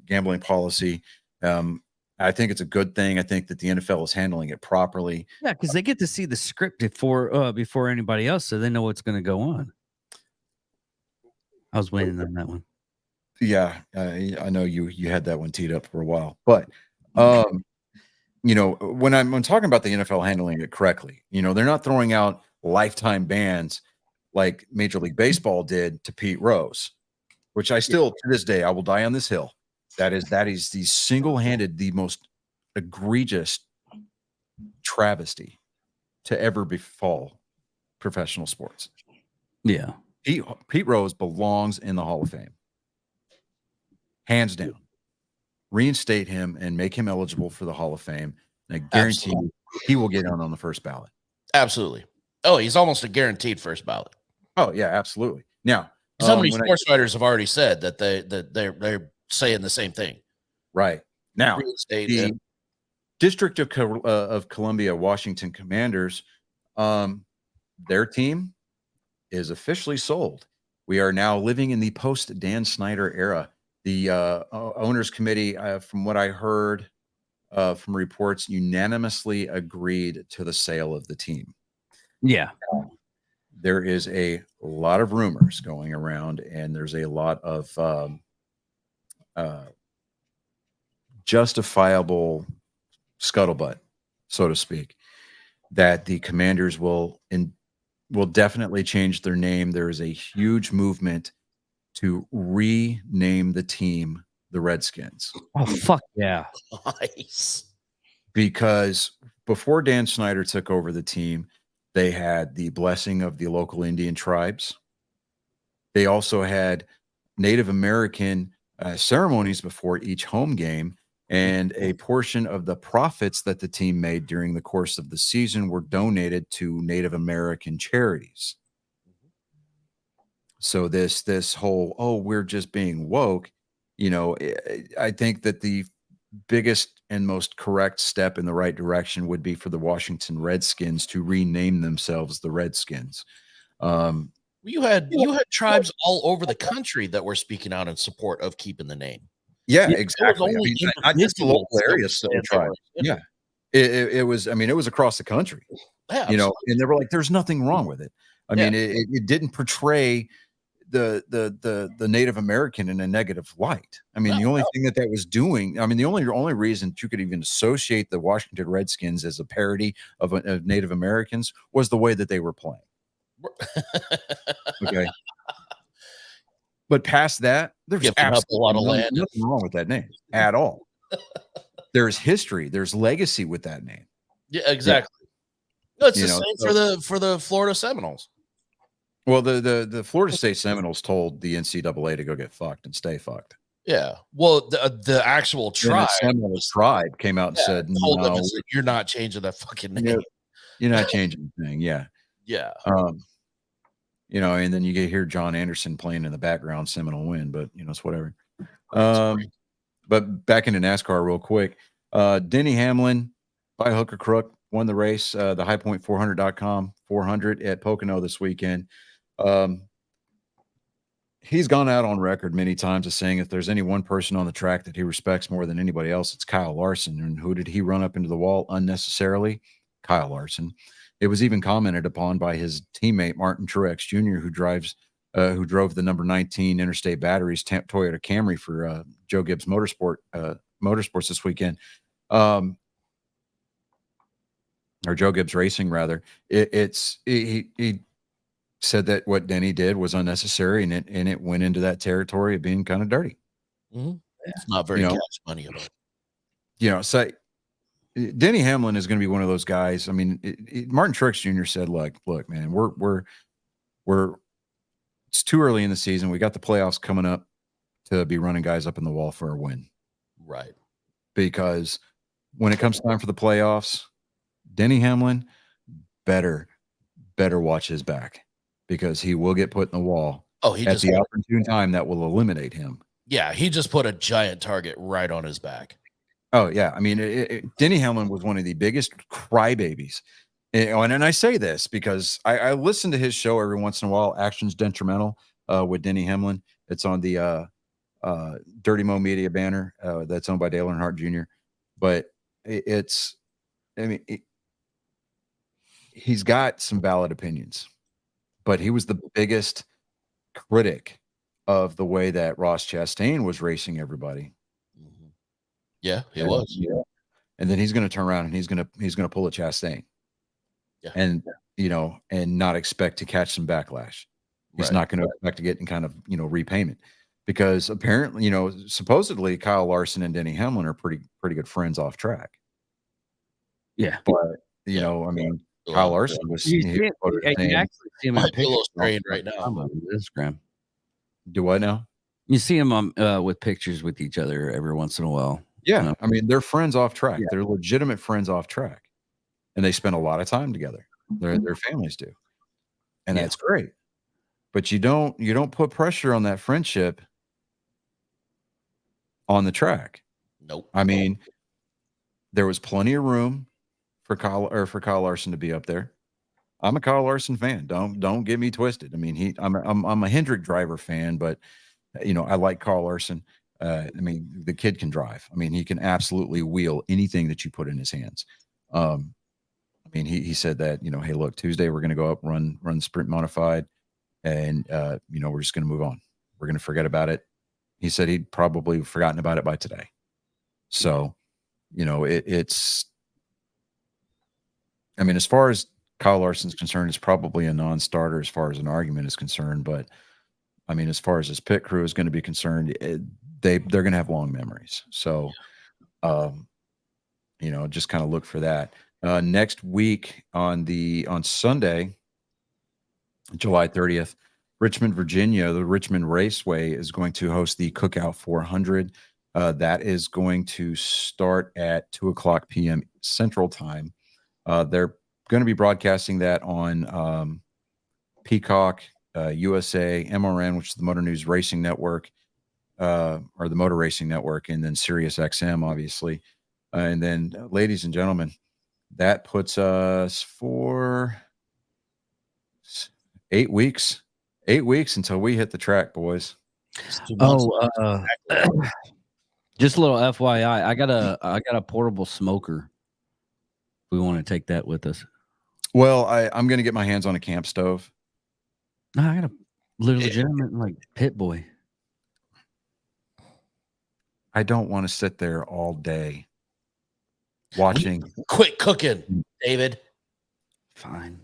gambling policy. I think it's a good thing. I think that the NFL is handling it properly. Yeah, because they get to see the script before anybody else, so they know what's going to go on. I was waiting on that one. Yeah, I know you had that one teed up for a while, but when I'm talking about the NFL handling it correctly, they're not throwing out lifetime bans like Major League Baseball did to Pete Rose, which I still to this day I will die on this hill. That is the single-handed, the most egregious travesty to ever befall professional sports. Yeah. Pete Rose belongs in the Hall of Fame. Hands down. Reinstate him and make him eligible for the Hall of Fame. And I guarantee you he will get on the first ballot. Absolutely. Oh, he's almost a guaranteed first ballot. Oh, yeah, absolutely. Now, so many sports writers have already said that they're saying the same thing. Right. Now, the District of Columbia Washington Commanders, their team is officially sold. We are now living in the post Dan Snyder era. The owners committee, from what I heard from reports, unanimously agreed to the sale of the team. Yeah. There is a lot of rumors going around, and there's a lot of justifiable scuttlebutt, so to speak, that the Commanders will definitely change their name. There is a huge movement to rename the team the Redskins. Oh, fuck yeah. Nice. Because before Dan Snyder took over the team, they had the blessing of the local Indian tribes. They also had Native American ceremonies before each home game. And a portion of the profits that the team made during the course of the season were donated to Native American charities. So this whole, oh, we're just being woke, I think that the biggest and most correct step in the right direction would be for the Washington Redskins to rename themselves the Redskins. You had tribes all over the country that were speaking out in support of keeping the name. Yeah, It was exactly. I only mean, not just the local individuals that areas that were were saying they trying. were Yeah, it was. I mean, it was across the country. Yeah, And absolutely. they were like, "There's nothing wrong with it." I Yeah. mean, it didn't portray the Native American in a negative light. I mean, the only thing that was doing, I mean, the only reason you could even associate the Washington Redskins as a parody of Native Americans was the way that they were playing. Okay. But past that, there's Giving up a absolutely lot of land. nothing wrong with that name at all. There's history, there's legacy with that name. Yeah, exactly. No, it's You the know, same for the Florida Seminoles. Well, the Florida State Seminoles told the NCAA to go get fucked and stay fucked. Yeah. Well, the actual And tribe, the Seminoles tribe came out and said, told them, "No, and said, you're not changing that fucking name. no, you're not changing anything." Yeah. Yeah. And then you hear John Anderson playing in the background, Seminole win, but it's whatever. Great. But back into NASCAR real quick. Denny Hamlin, by hook or crook, won the race, the highpoint400.com 400 at Pocono this weekend. He's gone out on record many times as saying if there's any one person on the track that he respects more than anybody else, it's Kyle Larson. And who did he run up into the wall unnecessarily? Kyle Larson. It was even commented upon by his teammate Martin Truex Jr., who drove the number 19 Interstate Batteries Toyota Camry for Joe Gibbs Motorsports this weekend, or Joe Gibbs Racing rather. He said that what Denny did was unnecessary, and it went into that territory of being kind of dirty. Mm-hmm. It's not very cash money at all. So Denny Hamlin is going to be one of those guys. I mean, Martin Truex Jr. said, look, man, it's too early in the season. We got the playoffs coming up to be running guys up in the wall for a win. Right. Because when it comes time for the playoffs, Denny Hamlin better watch his back, because he will get put in the wall at the opportune time that will eliminate him. Yeah, he just put a giant target right on his back. Oh, yeah. I mean, Denny Hamlin was one of the biggest crybabies. And I say this because I listen to his show every once in a while, Actions Detrimental, with Denny Hamlin. It's on the Dirty Mo Media banner that's owned by Dale Earnhardt Jr. But he's got some valid opinions, but he was the biggest critic of the way that Ross Chastain was racing everybody. Mm-hmm. Yeah, he was. Yeah. And then he's going to turn around and he's going to pull a Chastain. Yeah. And and not expect to catch some backlash. He's not going to expect to get any kind of repayment, because apparently supposedly Kyle Larson and Denny Hamlin are pretty good friends off track. Yeah, but I mean, Kyle Larson was. You actually see him in pictures right now on Instagram. Do what now? You see him with pictures with each other every once in a while. Yeah, I mean, they're friends off track. Yeah. They're legitimate friends off track, and they spend a lot of time together. Their families do, and that's great. But you don't put pressure on that friendship on the track. Nope. I mean, there was plenty of room for Kyle Larson to be up there. I'm a Kyle Larson fan. Don't get me twisted. I mean, I'm a Hendrick driver fan, but I like Kyle Larson. I mean, the kid can drive. I mean, he can absolutely wheel anything that you put in his hands. I mean, he said that, hey, look, Tuesday we're going to go up, run sprint modified, and we're just going to move on. We're going to forget about it. He said he'd probably forgotten about it by today. So, it's. I mean, as far as Kyle Larson's concerned, it's probably a non-starter as far as an argument is concerned. But I mean, as far as his pit crew is going to be concerned, they're going to have long memories. So, just kind of look for that. Next week on Sunday, July 30th, Richmond, Virginia, the Richmond Raceway is going to host the Cookout 400. That is going to start at 2:00 p.m. Central Time. They're going to be broadcasting that on Peacock, USA, MRN, which is the Motor News Racing Network, or the Motor Racing Network, and then Sirius XM, obviously. And then, ladies and gentlemen, that puts us for 8 weeks. 8 weeks until we hit the track, boys. Just a little FYI, I got a portable smoker. We want to take that with us. Well, I'm going to get my hands on a camp stove. No, I got a legitimate like pit boy. I don't want to sit there all day watching. Quit cooking, David. Fine.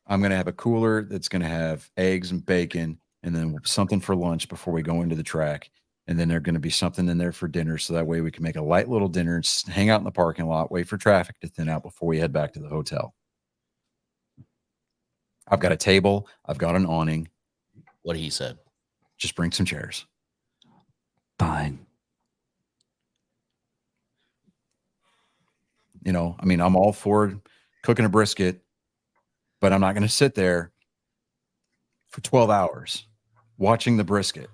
I'm going to have a cooler that's going to have eggs and bacon and then something for lunch before we go into the track. And then there's going to be something in there for dinner. So that way we can make a light little dinner and hang out in the parking lot, wait for traffic to thin out before we head back to the hotel. I've got a table. I've got an awning. What he said. Just bring some chairs. Fine. You know, I mean, I'm all for cooking a brisket, but I'm not going to sit there for 12 hours watching the brisket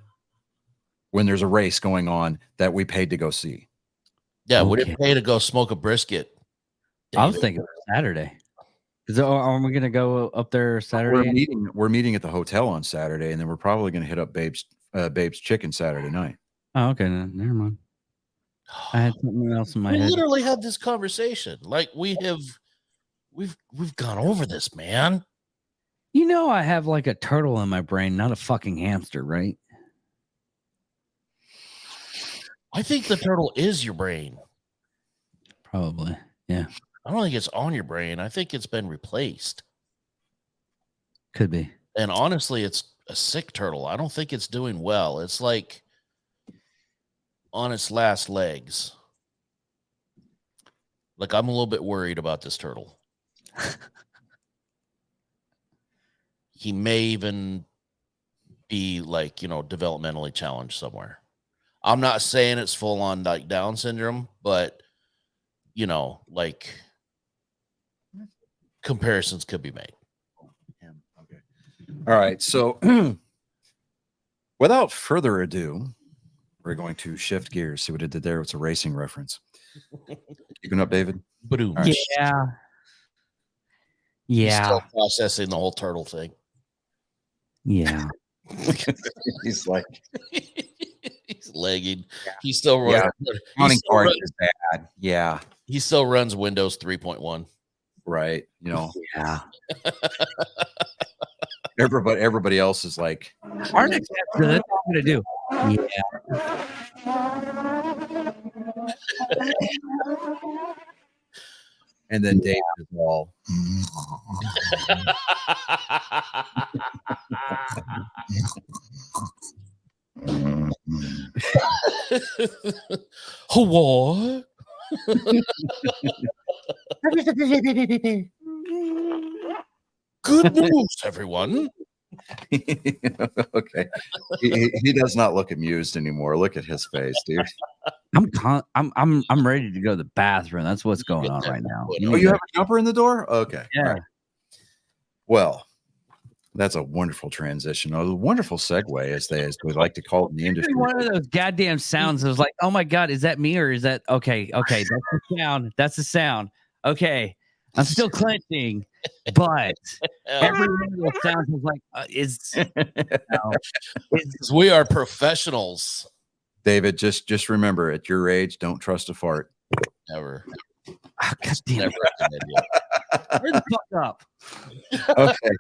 when there's a race going on that we paid to go see. Yeah, we didn't pay to go smoke a brisket. David. I was thinking Saturday. Are we going to go up there Saturday? We're meeting at the hotel on Saturday, and then we're probably going to hit up Babe's Chicken Saturday night. Oh, okay. No, never mind. I had something else in my head. We literally had this conversation. Like we've gone over this, man. You know, I have like a turtle in my brain, not a fucking hamster, right? I think the turtle is your brain. Probably. Yeah. I don't think it's on your brain. I think it's been replaced. Could be. And honestly, it's a sick turtle. I don't think it's doing well. It's like on its last legs. Like I'm a little bit worried about this turtle. He may even be like, you know, developmentally challenged somewhere. I'm not saying it's full on like Down syndrome, but you know, like comparisons could be made. Okay. All right. So without further ado, we're going to shift gears. See what it did there? It's a racing reference. Keeping up, David? Right. Yeah. He's still processing the whole turtle thing. Yeah. He's like, he's lagging. Yeah. He's still running. Counting card is bad. Yeah. He still runs Windows 3.1. Right. You know. Yeah. Everybody else is like, our next episode, that's what I'm gonna do. Yeah. And then Dave is all. What? Good news, everyone. Okay. He does not look amused anymore. Look at his face, dude. I'm ready to go to the bathroom. That's what's going on right now. Oh, you have a jumper in the door? Okay. Yeah. Right. Well, that's a wonderful transition. A wonderful segue, as we like to call it in the industry. One of those goddamn sounds. I was like, oh my God, is that me or is that okay? Okay, that's the sound. That's the sound. Okay. I'm still clenching, but every one of those sounds was like, we are professionals. David, just remember, at your age, don't trust a fart. Never. Oh, God damn it. Hurry the fuck up. Okay.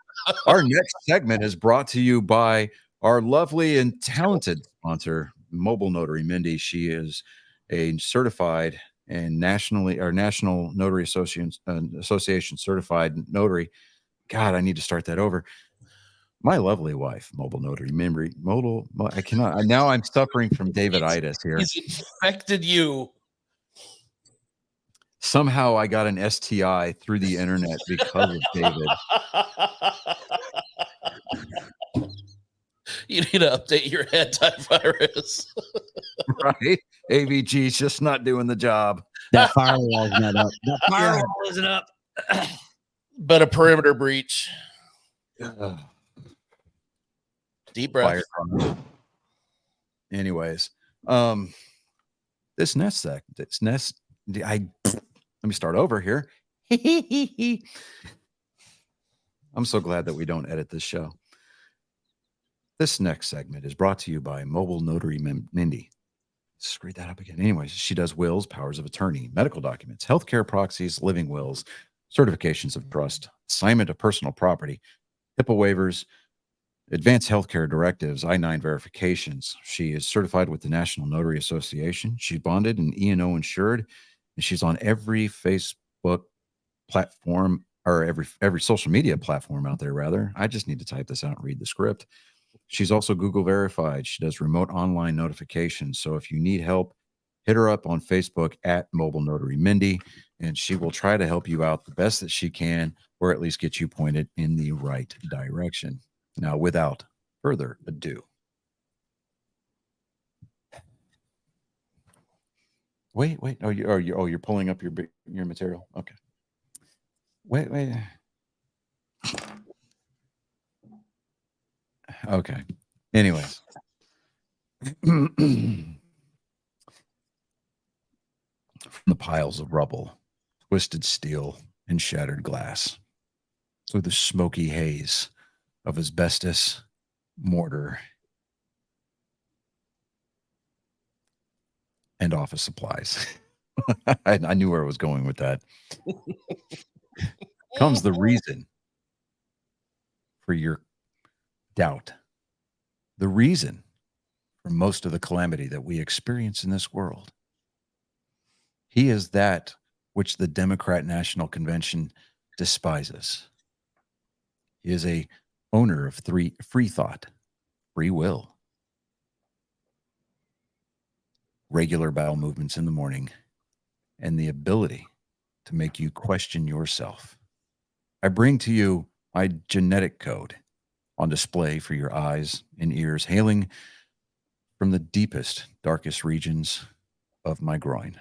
Our next segment is brought to you by our lovely and talented sponsor, Mobile Notary Mindy. She is a certified and National Notary Association certified notary. God, I need to start that over. My lovely wife, Mobile Notary Mindy. I cannot. Now I'm suffering from David-itis here. He's infected you. Somehow I got an STI through the internet because of David. You need to update your antivirus. Right? AVG's just not doing the job. That firewall's not up. That firewall isn't up. But a perimeter breach. Deep breath. Anyways, this nest sec, this nest, let me start over here. I'm so glad that we don't edit this show. This next segment is brought to you by Mobile Notary Mindy. Screw that up again. Anyways, she does wills, powers of attorney, medical documents, healthcare proxies, living wills, certifications of trust, assignment of personal property, HIPAA waivers, advanced healthcare directives, I-9 verifications. She is certified with the National Notary Association. She's bonded and E&O insured, and she's on every Facebook platform or every social media platform out there, rather. I just need to type this out and read the script. She's also Google verified. She does remote online notifications. So if you need help, hit her up on Facebook at Mobile Notary Mindy, and she will try to help you out the best that she can, or at least get you pointed in the right direction. Now, without further ado. Wait. Oh, you're pulling up your material. Okay. Wait. Okay. Anyways. From the piles of rubble, twisted steel, and shattered glass, through the smoky haze of asbestos, mortar, and office supplies. I knew where I was going with that. Comes the reason for your doubt. The reason for most of the calamity that we experience in this world. He is that which the Democrat National Convention despises. He is a owner of free thought, free will, regular bowel movements in the morning, and the ability to make you question yourself. I bring to you my genetic code on display for your eyes and ears, hailing from the deepest, darkest regions of my groin.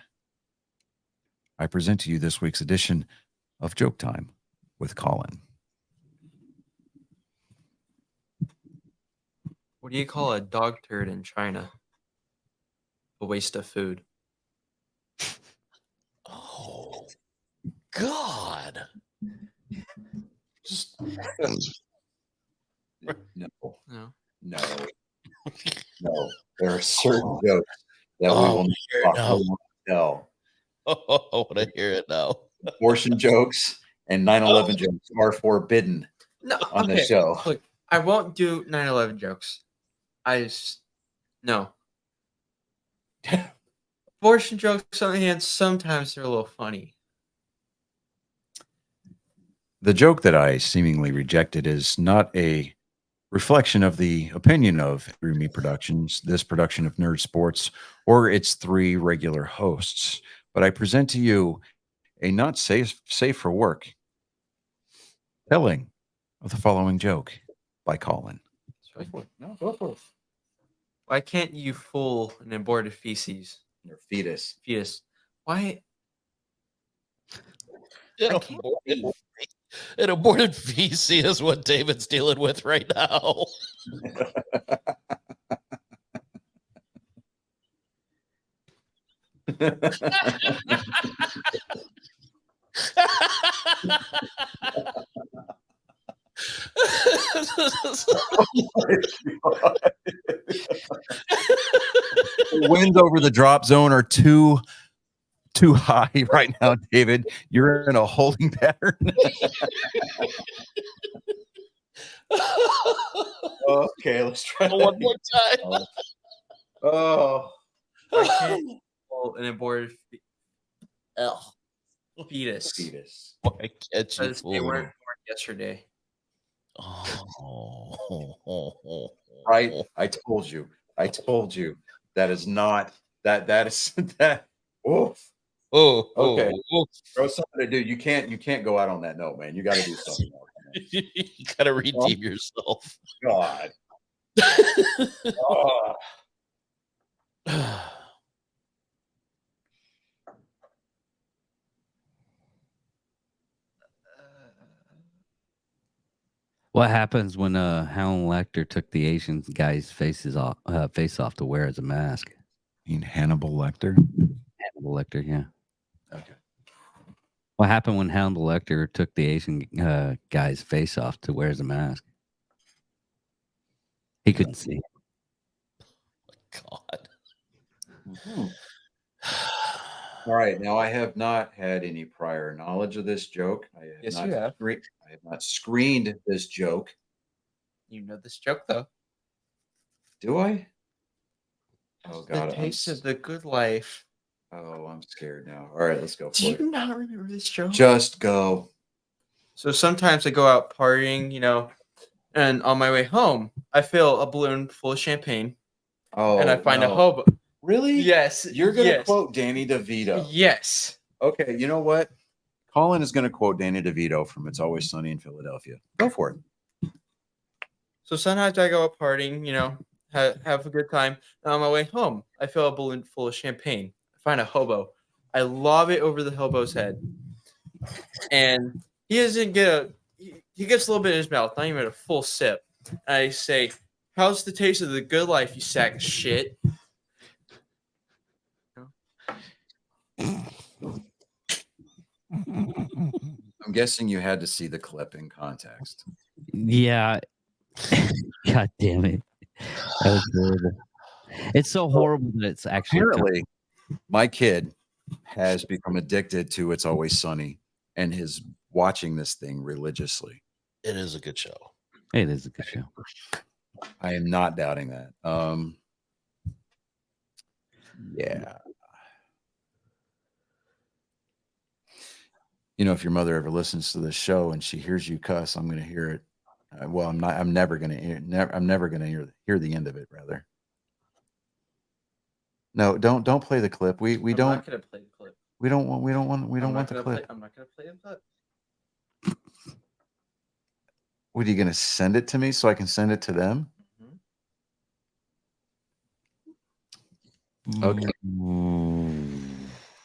I present to you this week's edition of Joke Time with Colin. What do you call a dog turd in China? A waste of food. Oh, God. Just No. No. No. There are certain jokes that we will not tell. Oh, I want to hear it now. Abortion jokes and 9/11 jokes are forbidden No. on the show. Look, I won't do 9/11 jokes. No. Abortion jokes, on the hand, sometimes they're a little funny. The joke that I seemingly rejected is not a reflection of the opinion of Through Me Productions, this production of Nerd Sports, or its three regular hosts. But I present to you a not safe for work telling of the following joke by Colin. No, go for it. Why can't you fool an aborted feces? Your fetus. Why? An aborted feces is what David's dealing with right now. The winds over the drop zone are too high right now, David. You're in a holding pattern. Okay, let's try one more time. Oh. Why can't you fool an aborted fetus? Why can't you Because they fool weren't me? born yesterday. Oh. Right? I told you. That is not that is that. Oof. Oh, Okay. oh. Throw something to do. You can't go out on that note, man. You got to do something else, man. You gotta redeem yourself. God. What happens when Hannibal Lecter took the Asian guy's face off to wear as a mask? You mean Hannibal Lecter? Hannibal Lecter, yeah. Okay. What happened when Hannibal Lecter took the Asian guy's face off to wear as a mask? He couldn't see. God. Mhm. All right. Now, I have not had any prior knowledge of this joke. I have Yes, not you have. I have not screened this joke. You know this joke though. Do I? Oh, The God. taste of the good life. Oh, I'm scared now. All right, let's go for Do it. you not remember this joke? Just go. So sometimes I go out partying, and on my way home, I fill a balloon full of champagne, Oh, and I find a no. hobo. Really? Yes, You're going to yes. quote Danny DeVito. Yes. Okay, you know what? Colin is going to quote Danny DeVito from It's Always Sunny in Philadelphia. Go for it. So sometimes I go out partying, have a good time. And on my way home, I fill a balloon full of champagne. I find a hobo. I lob it over the hobo's head. And he doesn't get he gets a little bit in his mouth, not even a full sip. And I say, "How's the taste of the good life, you sack of shit?" I'm guessing you had to see the clip in context. Yeah. God damn it. That was horrible. It's so horrible that it's actually Apparently, my kid has become addicted to It's Always Sunny and is watching this thing religiously. It is a good show. It is a good show. I am not doubting that. Yeah. If your mother ever listens to this show and she hears you cuss, I'm going to hear it. Well, I'm not. I'm never going to hear. I'm never going to hear the end of it. Rather, no. Don't play the clip. We I'm don't. not gonna play the clip. We don't want. We don't want. We don't I'm want not the gonna clip. I'm not gonna play the clip. What are you going to send it to me so I can send it to them? Okay.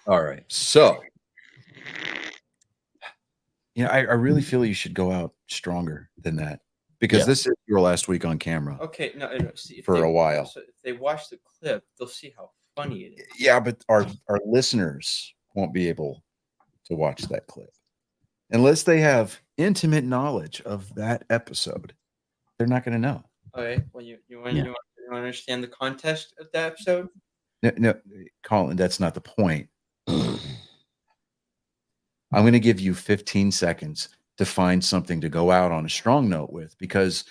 All right. So, I really feel you should go out stronger than that because this is your last week on camera. Okay, no. See, For a while. So if they watch the clip, they'll see how funny it is. Yeah, but our listeners won't be able to watch that clip unless they have intimate knowledge of that episode. They're not going to know. Okay. Well, you want to understand the context of that episode? No, Colin, that's not the point. I'm going to give you 15 seconds to find something to go out on a strong note with because,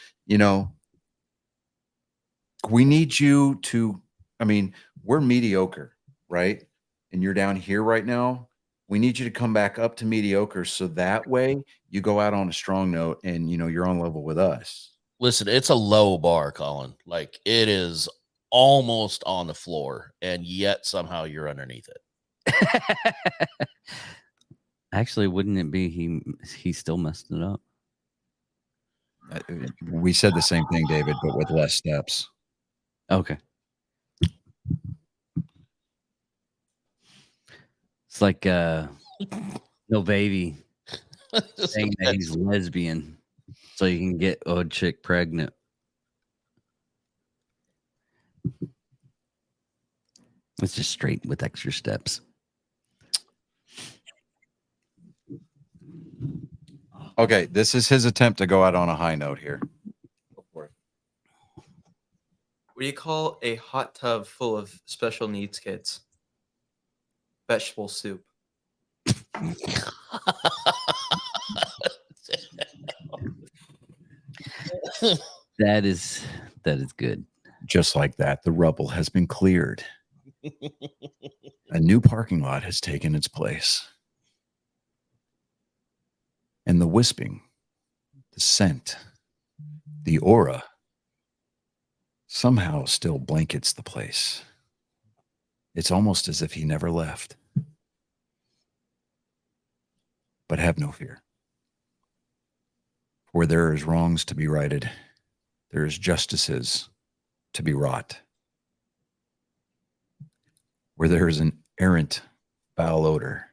we need you to, we're mediocre, right? And you're down here right now. We need you to come back up to mediocre so that way you go out on a strong note and, you're on level with us. Listen, it's a low bar, Colin. Like it is almost on the floor, and yet somehow you're underneath it. Actually, wouldn't it be he still messed it up? We said the same thing, David, but with less steps. Okay. It's like no baby saying that he's lesbian so you can get a chick pregnant. It's just straight with extra steps. Okay, this is his attempt to go out on a high note here. Go for it. What do you call a hot tub full of special needs kids? Vegetable soup. That is good. Just like that, the rubble has been cleared. A new parking lot has taken its place. And the wisping, the scent, the aura somehow still blankets the place. It's almost as if he never left. But have no fear. Where there is wrongs to be righted, there is justices to be wrought, where there is an errant foul odor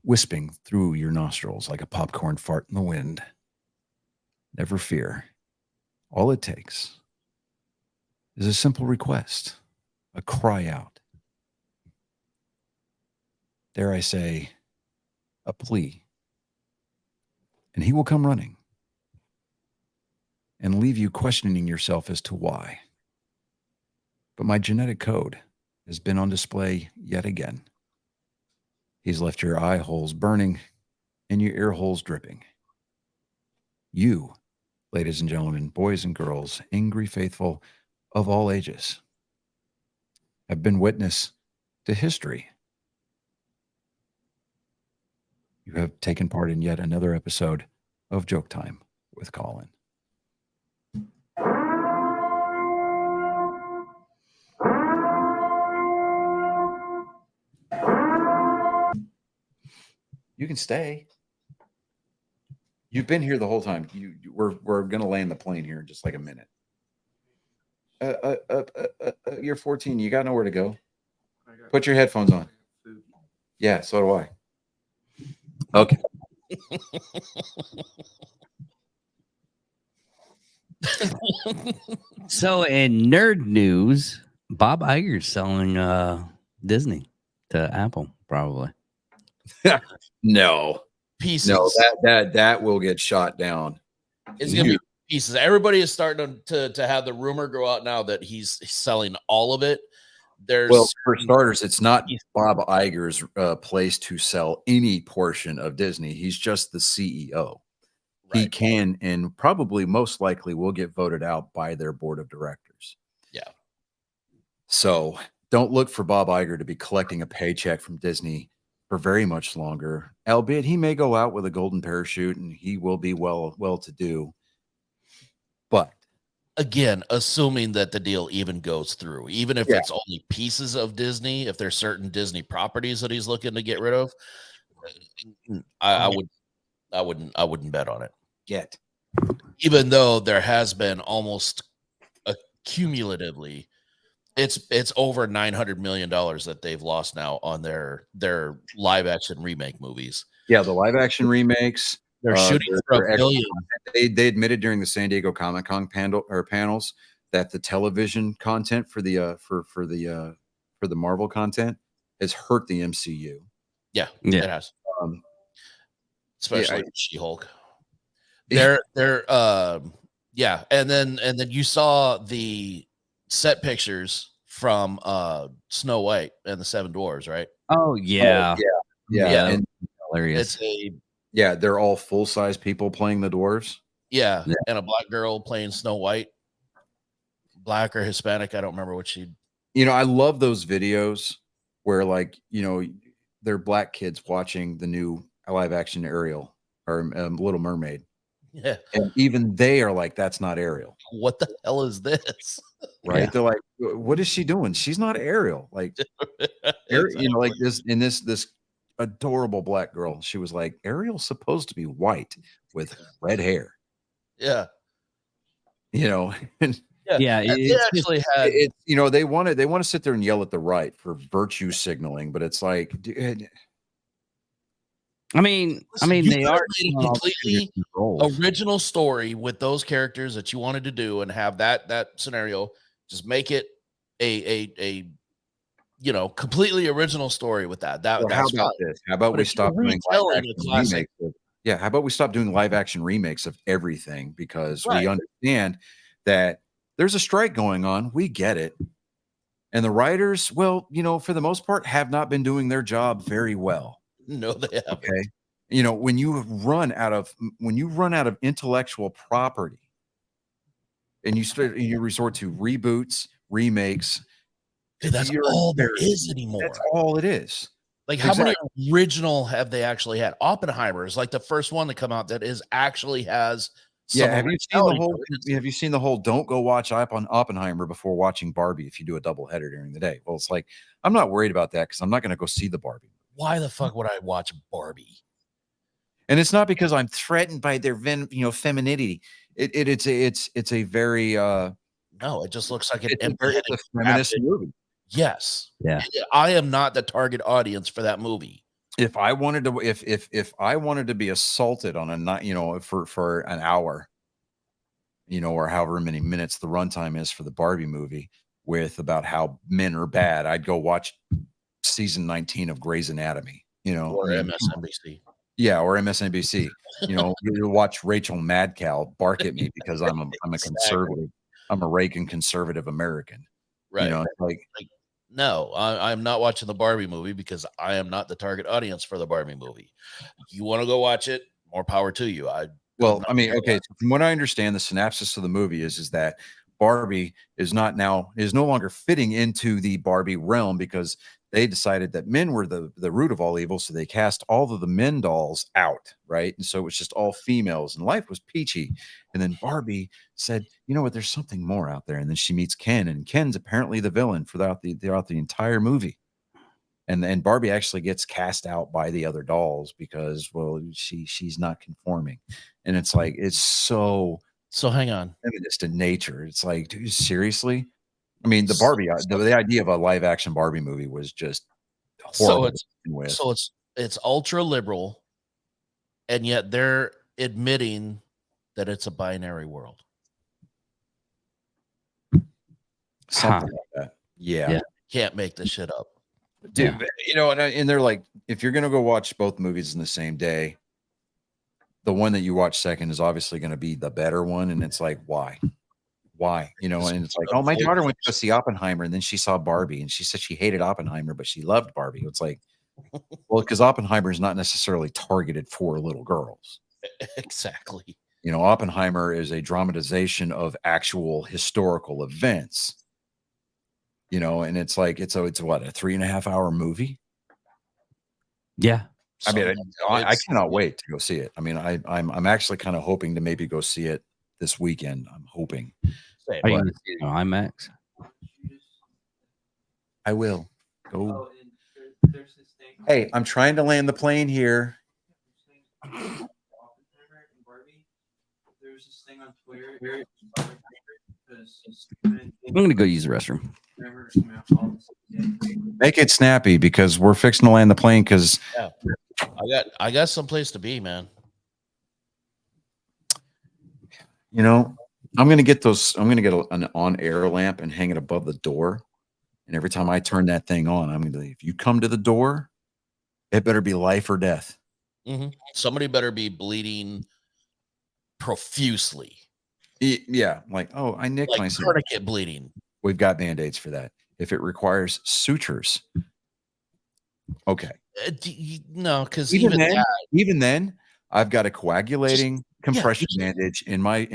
wisping through your nostrils like a popcorn fart in the wind. Never fear. All it takes is a simple request, a cry out. Dare I say, a plea. And he will come running and leave you questioning yourself as to why. But my genetic code has been on display yet again. He's left your eye holes burning and your ear holes dripping. You, ladies and gentlemen, boys and girls, angry faithful of all ages, have been witness to history. You have taken part in yet another episode of Joke Time with Colin. You can stay. You've been here the whole time. We're gonna land the plane here in just like a minute. You're 14. You got nowhere to go. Put your headphones on. Yeah, so do I. Okay. So in nerd news, Bob Iger's selling Disney to Apple, probably. No. Pieces. No, that will get shot down. It's gonna be pieces. Everybody is starting to have the rumor go out now that he's selling all of it. Well, for starters, it's not Bob Iger's place to sell any portion of Disney. He's just the CEO. Right. He can and probably most likely will get voted out by their board of directors. Yeah. So don't look for Bob Iger to be collecting a paycheck from Disney for very much longer, albeit he may go out with a golden parachute and he will be well to do. But again, assuming that the deal even goes through, even if it's only pieces of Disney, if there's certain Disney properties that he's looking to get rid of, I wouldn't bet on it yet. Even though there has been almost cumulatively, it's over $900 million that they've lost now on their live action remake movies. Yeah, the live action remakes. They're shooting for $1 billion. They admitted during the San Diego Comic-Con panels that the television content for the Marvel content has hurt the MCU. Yeah. It has. Especially She-Hulk. And then you saw the set pictures from Snow White and the Seven Dwarves, right? Oh yeah. Yeah. And hilarious. They're all full-size people playing the dwarves. Yeah, and a black girl playing Snow White. Black or Hispanic, I don't remember what she. I love those videos where, like, they're black kids watching the new live-action Ariel or Little Mermaid. Yeah, and even they are like, "That's not Ariel. What the hell is this?" Right? Yeah. They're like, "What is she doing? She's not Ariel." Like, like this adorable black girl. She was like, Ariel's supposed to be white with red hair. Yeah. And it actually had they want to sit there and yell at the right for virtue signaling, but it's like, dude, I mean, they are a completely original story with those characters that you wanted to do and have that scenario. Just make it a completely original story with that. How about this? How about we stop doing remakes? How about we stop doing live action remakes of everything, because we understand that there's a strike going on. We get it. And the writers, well, for the most part, have not been doing their job very well. No, they haven't. Okay. When you run out of intellectual property and you resort to reboots, remakes, dude, that's all there is anymore. That's all it is. Like, how many original have they actually had? Oppenheimer is like the first one to come out that actually has. Have you seen the whole don't go watch Oppenheimer before watching Barbie if you do a double header during the day? Well, it's like, I'm not worried about that because I'm not going to go see the Barbie. Why the fuck would I watch Barbie? And it's not because I'm threatened by their femininity. It's a very No, it just looks like an It's empty-headed a feminist graphic. movie. Yes. Yeah. I am not the target audience for that movie. If I wanted to, if I wanted to be assaulted on a night, for an hour, or however many minutes the runtime is for the Barbie movie, with about how men are bad, I'd go watch season 19 of Grey's Anatomy. Or MSNBC. Yeah, or MSNBC. You watch Rachel Madcow bark at me because I'm a conservative. I'm a Reagan conservative American. Right. It's like no, I'm not watching the Barbie movie because I am not the target audience for the Barbie movie. You want to go watch it? More power to you. Well, I mean, okay. So from what I understand, the synopsis of the movie is that Barbie is no longer fitting into the Barbie realm because they decided that men were the root of all evil. So they cast all of the men dolls out, right? And so it was just all females, and life was peachy. And then Barbie said, "You know what? There's something more out there." And then she meets Ken, and Ken's apparently the villain throughout the entire movie. And Barbie actually gets cast out by the other dolls because, well, she's not conforming. And it's like, it's so hang on. feminist in nature. It's like, dude, seriously? I mean, the Barbie, the idea of a live action Barbie movie was just horrible. It's ultra liberal, and yet they're admitting that it's a binary world. Something like that. Yeah. Can't make this shit up. Dude, and they're like, if you're going to go watch both movies in the same day, the one that you watch second is obviously going to be the better one. And it's like, why? And it's like, oh, my daughter went to go see Oppenheimer, and then she saw Barbie, and she said she hated Oppenheimer, but she loved Barbie. It's like, well, because Oppenheimer is not necessarily targeted for little girls. Exactly. Oppenheimer is a dramatization of actual historical events. And it's like, it's what, a 3.5 hour movie? Yeah. I mean, I cannot wait to go see it. I mean, I'm actually kind of hoping to maybe go see it this weekend. I'm hoping. Are you going to see it on IMAX? I will go. Hey, I'm trying to land the plane here. There's this thing on Twitter. I'm going to go use the restroom. Make it snappy because we're fixing to land the plane because I got someplace to be, man. I'm gonna get an on-air lamp and hang it above the door. And every time I turn that thing on, I'm gonna, if you come to the door, it better be life or death. Mm-hmm. Somebody better be bleeding profusely. Yeah, like, oh, I nicked myself. Tourniquet bleeding. We've got band-aids for that. If it requires sutures, okay. No, because even then, I've got a coagulating compression bandage in my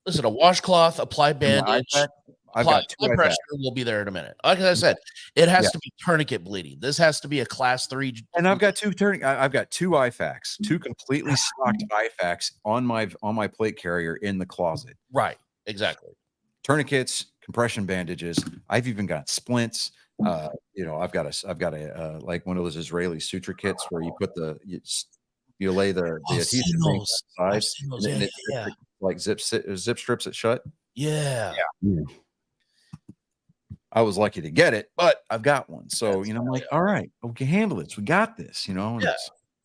listen, a washcloth, apply bandage. I've got two pressure will be there in a minute. Like I said, it has to be tourniquet bleeding. This has to be a class 3. And I've got two IFACs, two completely stocked IFACs on my plate carrier in the closet. Right. Exactly. Tourniquets, compression bandages. I've even got splints. I've got a like one of those Israeli suture kits where you put you lay the adhesive inside, and like zip strips it shut. Yeah. I was lucky to get it, but I've got one. So, I'm like, all right, we can handle this. We got this, Yeah.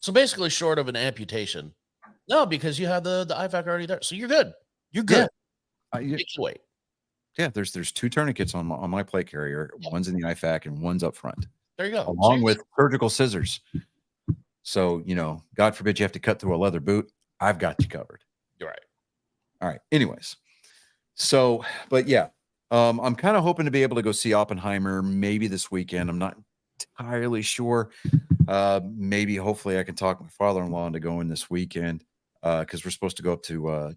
So basically short of an amputation. No, because you have the IFAC already there. So you're good. You're good. Wait. Yeah, there's two tourniquets on my plate carrier. Yep. One's in the IFAC and one's up front. There you go. Along with surgical scissors. So, God forbid you have to cut through a leather boot. I've got you covered. You're right. All right. Anyways. So, but yeah, I'm kind of hoping to be able to go see Oppenheimer maybe this weekend. I'm not entirely sure. Maybe hopefully I can talk my father-in-law into going this weekend. Because we're supposed to go up to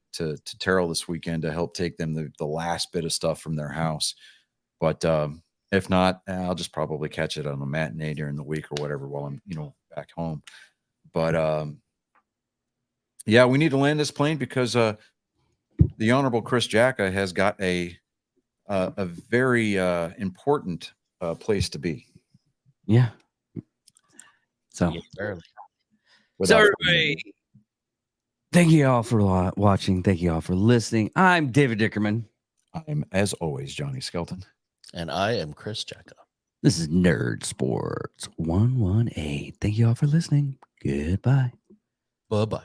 Terrell this weekend to help take them the last bit of stuff from their house. But if not, I'll just probably catch it on a matinee during the week or whatever while I'm back home. But yeah, we need to land this plane because the Honorable Chris Jacka has got a very important place to be. Yeah. So barely. So everybody, Thank you all for watching. Thank you all for listening. I'm David Dickerman. I'm, as always, Johnny Skelton. And I am Chris Jacka. This is Nerd Sports 118. Thank you all for listening. Goodbye. Bye-bye.